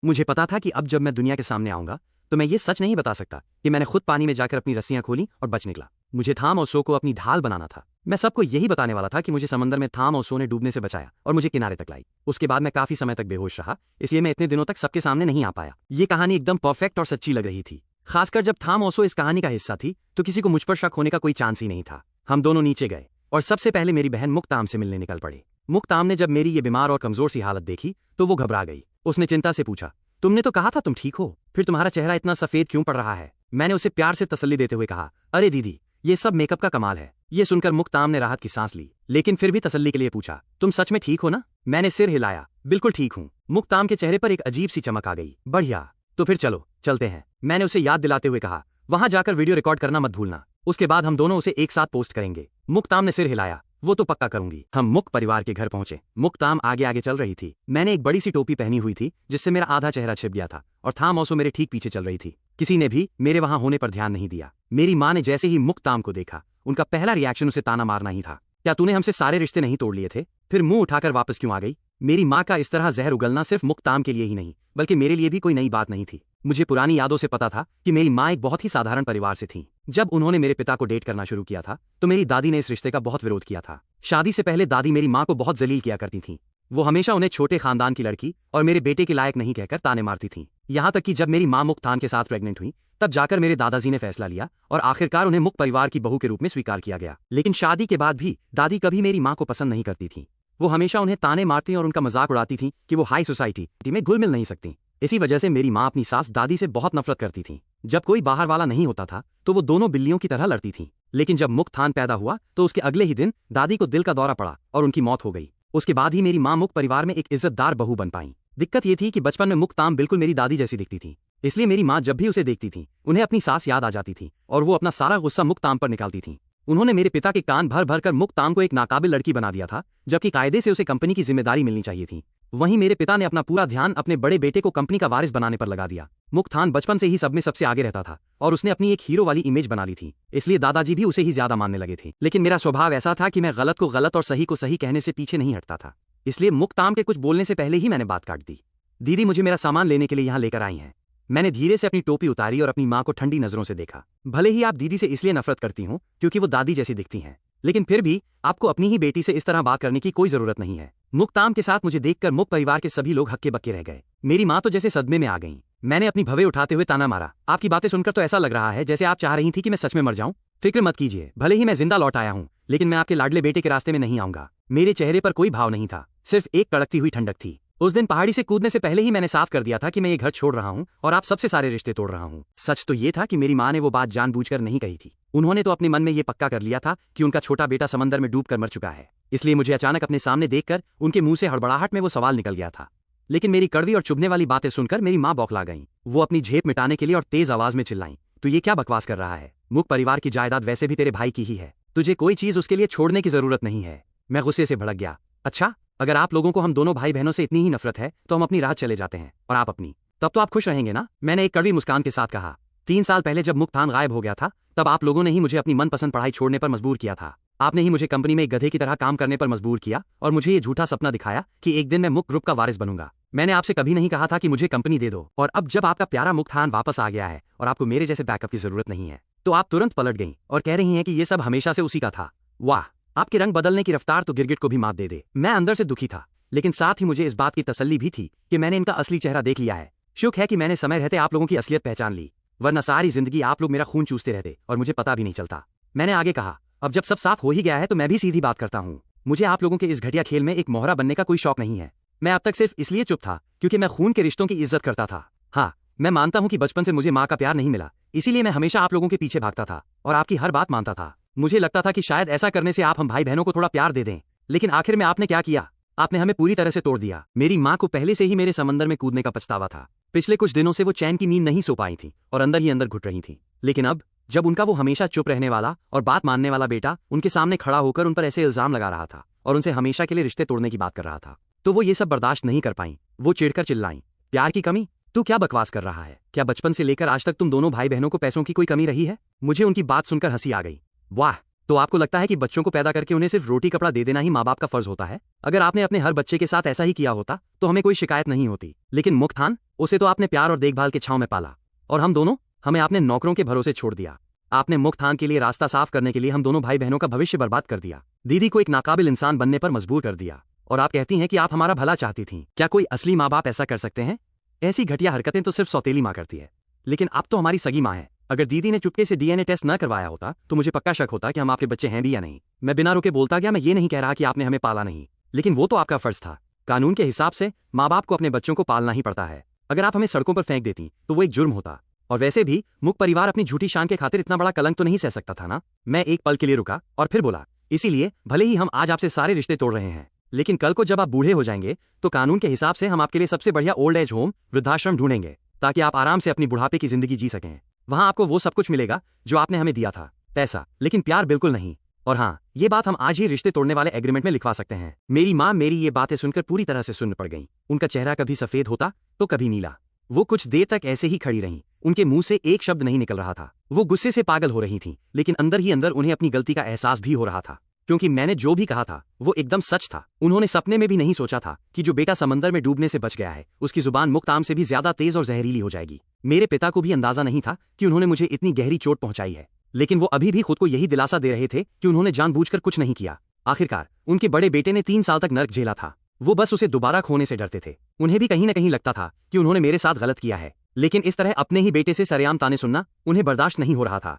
मुझे पता था कि अब जब मैं दुनिया के सामने आऊंगा तो मैं ये सच नहीं बता सकता कि मैंने खुद पानी में जाकर अपनी रस्सियां खोली और बच निकला। मुझे थाम और सो को अपनी ढाल बनाना था। मैं सबको यही बताने वाला था कि मुझे समंदर में थाम और सो ने डूबने से बचाया और मुझे किनारे तक लाई। उसके बाद मैं काफी समय तक बेहोश रहा, इसलिए मैं इतने दिनों तक सबके सामने नहीं आ पाया। ये कहानी एकदम परफेक्ट और सच्ची लग रही थी। खासकर जब थाम ओसो इस कहानी का हिस्सा थी तो किसी को मुझ पर शक होने का कोई चांस ही नहीं था। हम दोनों नीचे गए और सबसे पहले मेरी बहन मुक्ताम से मिलने निकल पड़े। मुक्ताम ने जब मेरी ये बीमार और कमजोर सी हालत देखी तो वो घबरा गई। उसने चिंता से पूछा, तुमने तो कहा था तुम ठीक हो, फिर तुम्हारा चेहरा इतना सफेद क्यों पड़ रहा है? मैंने उसे प्यार से तसल्ली देते हुए कहा, अरे दीदी, ये सब मेकअप का कमाल है। ये सुनकर मुक्ताम ने राहत की सांस ली, लेकिन फिर भी तसल्ली के लिए पूछा, तुम सच में ठीक हो ना? मैंने सिर हिलाया, बिल्कुल ठीक हूँ। मुक्ताम के चेहरे पर एक अजीब सी चमक आ गई। बढ़िया, तो फिर चलो चलते हैं, मैंने उसे याद दिलाते हुए कहा। वहां जाकर वीडियो रिकॉर्ड करना मत भूलना, उसके बाद हम दोनों उसे एक साथ पोस्ट करेंगे। मुक्ताम ने सिर हिलाया, वो तो पक्का करूंगी। हम मुक परिवार के घर पहुंचे। मुक्ताम आगे आगे चल रही थी। मैंने एक बड़ी सी टोपी पहनी हुई थी जिससे मेरा आधा चेहरा छिप गया था, और थाम ओसो मेरे ठीक पीछे चल रही थी। किसी ने भी मेरे वहां होने पर ध्यान नहीं दिया। मेरी माँ ने जैसे ही मुक्ताम को देखा, उनका पहला रिएक्शन उसे ताना मारना ही था। क्या तूने हमसे सारे रिश्ते नहीं तोड़ लिए थे? फिर मुंह उठाकर वापस क्यों आ गई? मेरी माँ का इस तरह जहर उगलना सिर्फ मुक्ताम के लिए ही नहीं बल्कि मेरे लिए भी कोई नई बात नहीं थी। मुझे पुरानी यादों से पता था कि मेरी माँ एक बहुत ही साधारण परिवार से थी। जब उन्होंने मेरे पिता को डेट करना शुरू किया था तो मेरी दादी ने इस रिश्ते का बहुत विरोध किया था। शादी से पहले दादी मेरी माँ को बहुत जलील किया करती थी। वो हमेशा उन्हें छोटे खानदान की लड़की और मेरे बेटे के लायक नहीं कहकर ताने मारती थीं। यहाँ तक कि जब मेरी माँ मुक्तान के साथ प्रेग्नेंट हुई तब जाकर मेरे दादाजी ने फैसला लिया और आखिरकार उन्हें मुक परिवार की बहू के रूप में स्वीकार किया गया। लेकिन शादी के बाद भी दादी कभी मेरी माँ को पसंद नहीं करती थी। वो हमेशा उन्हें ताने मारती और उनका मजाक उड़ाती थी कि वो हाई सोसाइटी में घुल मिल नहीं सकती। इसी वजह से मेरी माँ अपनी सास दादी से बहुत नफरत करती थी। जब कोई बाहर वाला नहीं होता था तो वो दोनों बिल्लियों की तरह लड़ती थी। लेकिन जब मुक्तान पैदा हुआ तो उसके अगले ही दिन दादी को दिल का दौरा पड़ा और उनकी मौत हो गई। उसके बाद ही मेरी माँ मुक परिवार में एक इज्जतदार बहू बन पाई। दिक्कत ये थी कि बचपन में मुक्ताम बिल्कुल मेरी दादी जैसी दिखती थी, इसलिए मेरी माँ जब भी उसे देखती थी उन्हें अपनी सास याद आ जाती थी और वो अपना सारा गुस्सा मुक्ताम पर निकालती थी। उन्होंने मेरे पिता के कान भर भर कर मुक्ताम को एक नाकाबिल लड़की बना दिया था, जबकि कायदे से उसे कंपनी की जिम्मेदारी मिलनी चाहिए थी। वहीं मेरे पिता ने अपना पूरा ध्यान अपने बड़े बेटे को कंपनी का वारिस बनाने पर लगा दिया। मुक्तान बचपन से ही सब में सबसे आगे रहता था और उसने अपनी एक हीरो वाली इमेज बना ली थी, इसलिए दादाजी भी उसे ही ज्यादा मानने लगे थे। लेकिन मेरा स्वभाव ऐसा था कि मैं गलत को गलत और सही को सही कहने से पीछे नहीं हटता था, इसलिए मुक्ताम के कुछ बोलने से पहले ही मैंने बात काट दी। दीदी मुझे मेरा सामान लेने के लिए यहाँ लेकर आई हैं। मैंने धीरे से अपनी टोपी उतारी और अपनी माँ को ठंडी नजरों से देखा। भले ही आप दीदी से इसलिए नफरत करती हूँ क्योंकि वो दादी जैसी दिखती हैं, लेकिन फिर भी आपको अपनी ही बेटी से इस तरह बात करने की कोई जरूरत नहीं है। मुक्ताम के साथ मुझे देखकर मुक परिवार के सभी लोग हक्के बक्के रह गए। मेरी माँ तो जैसे सदमे में आ गईं। मैंने अपनी भवें उठाते हुए ताना मारा, आपकी बातें सुनकर तो ऐसा लग रहा है जैसे आप चाह रही थी कि मैं सच में मर जाऊं। फिक्र मत कीजिए, भले ही मैं जिंदा लौट आया हूं, लेकिन मैं आपके लाडले बेटे के रास्ते में नहीं आऊंगा। मेरे चेहरे पर कोई भाव नहीं था, सिर्फ एक कड़कती हुई ठंडक थी। उस दिन पहाड़ी से कूदने से पहले ही मैंने साफ कर दिया था कि मैं ये घर छोड़ रहा हूँ और आप सबसे सारे रिश्ते तोड़ रहा हूँ। सच तो ये था कि मेरी माँ ने वो बात जानबूझकर नहीं कही थी। उन्होंने तो अपने मन में ये पक्का कर लिया था कि उनका छोटा बेटा समंदर में डूबकर मर चुका है, इसलिए मुझे अचानक अपने सामने देखकर उनके मुंह से हड़बड़ाहट में वो सवाल निकल गया था। लेकिन मेरी कड़वी और चुभने वाली बातें सुनकर मेरी माँ बौखला गईं। वो अपनी झेप मिटाने के लिए और तेज आवाज में चिल्लाईं, तो ये क्या बकवास कर रहा है? मुक परिवार की जायदाद वैसे भी तेरे भाई की ही है, तुझे कोई चीज उसके लिए छोड़ने की जरूरत नहीं है। मैं गुस्से से भड़क गया। अच्छा, अगर आप लोगों को हम दोनों भाई बहनों से इतनी ही नफरत है तो हम अपनी राह चले जाते हैं और आप अपनी, तब तो आप खुश रहेंगे ना? मैंने एक कड़वी मुस्कान के साथ कहा। 3 साल पहले जब मुक्तान गायब हो गया था तब आप लोगों ने ही मुझे अपनी मनपसंद पढ़ाई छोड़ने पर मजबूर किया था। आपने ही मुझे कंपनी में एक गधे की तरह काम करने पर मजबूर किया और मुझे ये झूठा सपना दिखाया कि एक दिन मैं मुक ग्रुप का वारिस बनूंगा। मैंने आपसे कभी नहीं कहा था कि मुझे कंपनी दे दो, और अब जब आपका प्यारा मुक्तान वापस आ गया है और आपको मेरे जैसे बैकअप की जरूरत नहीं है तो आप तुरंत पलट गईं और कह रही हैं कि ये सब हमेशा से उसी का था। वाह, आपके रंग बदलने की रफ्तार तो गिरगिट को भी मात दे दे। मैं अंदर से दुखी था, लेकिन साथ ही मुझे इस बात की तसल्ली भी थी कि मैंने इनका असली चेहरा देख लिया है। शुक्र है कि मैंने समय रहते आप लोगों की असलियत पहचान ली, वरना सारी जिंदगी आप लोग मेरा खून चूसते रहते और मुझे पता भी नहीं चलता। मैंने आगे कहा, अब जब सब साफ हो ही गया है तो मैं भी सीधी बात करता हूँ। मुझे आप लोगों के इस घटिया खेल में एक मोहरा बनने का कोई शौक नहीं है। मैं अब तक सिर्फ इसलिए चुप था क्योंकि मैं खून के रिश्तों की इज्जत करता था। हाँ, मैं मानता हूँ कि बचपन से मुझे माँ का प्यार नहीं मिला, इसीलिए मैं हमेशा आप लोगों के पीछे भागता था और आपकी हर बात मानता था। मुझे लगता था कि शायद ऐसा करने से आप हम भाई बहनों को थोड़ा प्यार दे दें, लेकिन आखिर में आपने क्या किया? आपने हमें पूरी तरह से तोड़ दिया। मेरी माँ को पहले से ही मेरे समंदर में कूदने का पछतावा था। पिछले कुछ दिनों से वो चैन की नींद नहीं सो पाई थी और अंदर ही अंदर घुट रही थी। लेकिन अब जब उनका वो हमेशा चुप रहने वाला और बात मानने वाला बेटा उनके सामने खड़ा होकर उन पर ऐसे इल्जाम लगा रहा था और उनसे हमेशा के लिए रिश्ते तोड़ने की बात कर रहा था, तो वो ये सब बर्दाश्त नहीं कर पाई। वो चिढ़कर चिल्लाईं, प्यार की कमी? तू क्या बकवास कर रहा है? क्या बचपन से लेकर आज तक तुम दोनों भाई बहनों को पैसों की कोई कमी रही है? मुझे उनकी बात सुनकर हंसी आ गई। वाह, तो आपको लगता है कि बच्चों को पैदा करके उन्हें सिर्फ रोटी कपड़ा दे देना ही माँ बाप का फर्ज होता है? अगर आपने अपने हर बच्चे के साथ ऐसा ही किया होता तो हमें कोई शिकायत नहीं होती। लेकिन मुक्तान, उसे तो आपने प्यार और देखभाल के छांव में पाला, और हम दोनों, हमें आपने नौकरों के भरोसे छोड़ दिया। आपने मुक्तान के लिए रास्ता साफ करने के लिए हम दोनों भाई बहनों का भविष्य बर्बाद कर दिया। दीदी को एक नाकाबिल इंसान बनने पर मजबूर कर दिया, और आप कहती हैं कि आप हमारा भला चाहती थीं। क्या कोई असली माँ बाप ऐसा कर सकते हैं? ऐसी घटिया हरकतें तो सिर्फ सौतेली माँ करती है। लेकिन आप तो हमारी सगी माँ है। अगर दीदी ने चुपके से डीएनए टेस्ट न करवाया होता तो मुझे पक्का शक होता कि हम आपके बच्चे हैं भी या नहीं। मैं बिना रुके बोलता गया, मैं ये नहीं कह रहा कि आपने हमें पाला नहीं, लेकिन वो तो आपका फर्ज था। कानून के हिसाब से माँ बाप को अपने बच्चों को पालना ही पड़ता है। अगर आप हमें सड़कों पर फेंक देती तो वो एक जुर्म होता। और वैसे भी मुख परिवार अपनी झूठी शान के खातिर इतना बड़ा कलंक तो नहीं सह सकता था ना। मैं एक पल के लिए रुका और फिर बोला, इसीलिए भले ही हम आज आपसे सारे रिश्ते तोड़ रहे हैं, लेकिन कल को जब आप बूढ़े हो जाएंगे तो कानून के हिसाब से हम आपके लिए सबसे बढ़िया ओल्ड एज होम, वृद्धाश्रम ढूंढेंगे, ताकि आप आराम से अपनी बुढ़ापे की जिंदगी जी सकें। वहां आपको वो सब कुछ मिलेगा जो आपने हमें दिया था, पैसा, लेकिन प्यार बिल्कुल नहीं। और हाँ, ये बात हम आज ही रिश्ते तोड़ने वाले एग्रीमेंट में लिखवा सकते हैं। मेरी माँ मेरी ये बातें सुनकर पूरी तरह से सुन्न पड़ गईं। उनका चेहरा कभी सफेद होता तो कभी नीला। वो कुछ देर तक ऐसे ही खड़ी रहीं। उनके मुंह से एक शब्द नहीं निकल रहा था। वो गुस्से से पागल हो रही थीं, लेकिन अंदर ही अंदर उन्हें अपनी गलती का एहसास भी हो रहा था, क्योंकि मैंने जो भी कहा था वो एकदम सच था। उन्होंने सपने में भी नहीं सोचा था कि जो बेटा समंदर में डूबने से बच गया है उसकी जुबान मुक्त आम से भी ज्यादा तेज और जहरीली हो जाएगी। मेरे पिता को भी अंदाजा नहीं था कि उन्होंने मुझे इतनी गहरी चोट पहुंचाई है, लेकिन वो अभी भी खुद को यही दिलासा दे रहे थे कि उन्होंने जानबूझकर कुछ नहीं किया। आखिरकार उनके बड़े बेटे ने 3 साल तक नर्क झेला था। वो बस उसे दोबारा खोने से डरते थे। उन्हें भी कहीं न कहीं लगता था कि उन्होंने मेरे साथ गलत किया है, लेकिन इस तरह अपने ही बेटे से सरेआम ताने सुनना उन्हें बर्दाश्त नहीं हो रहा था।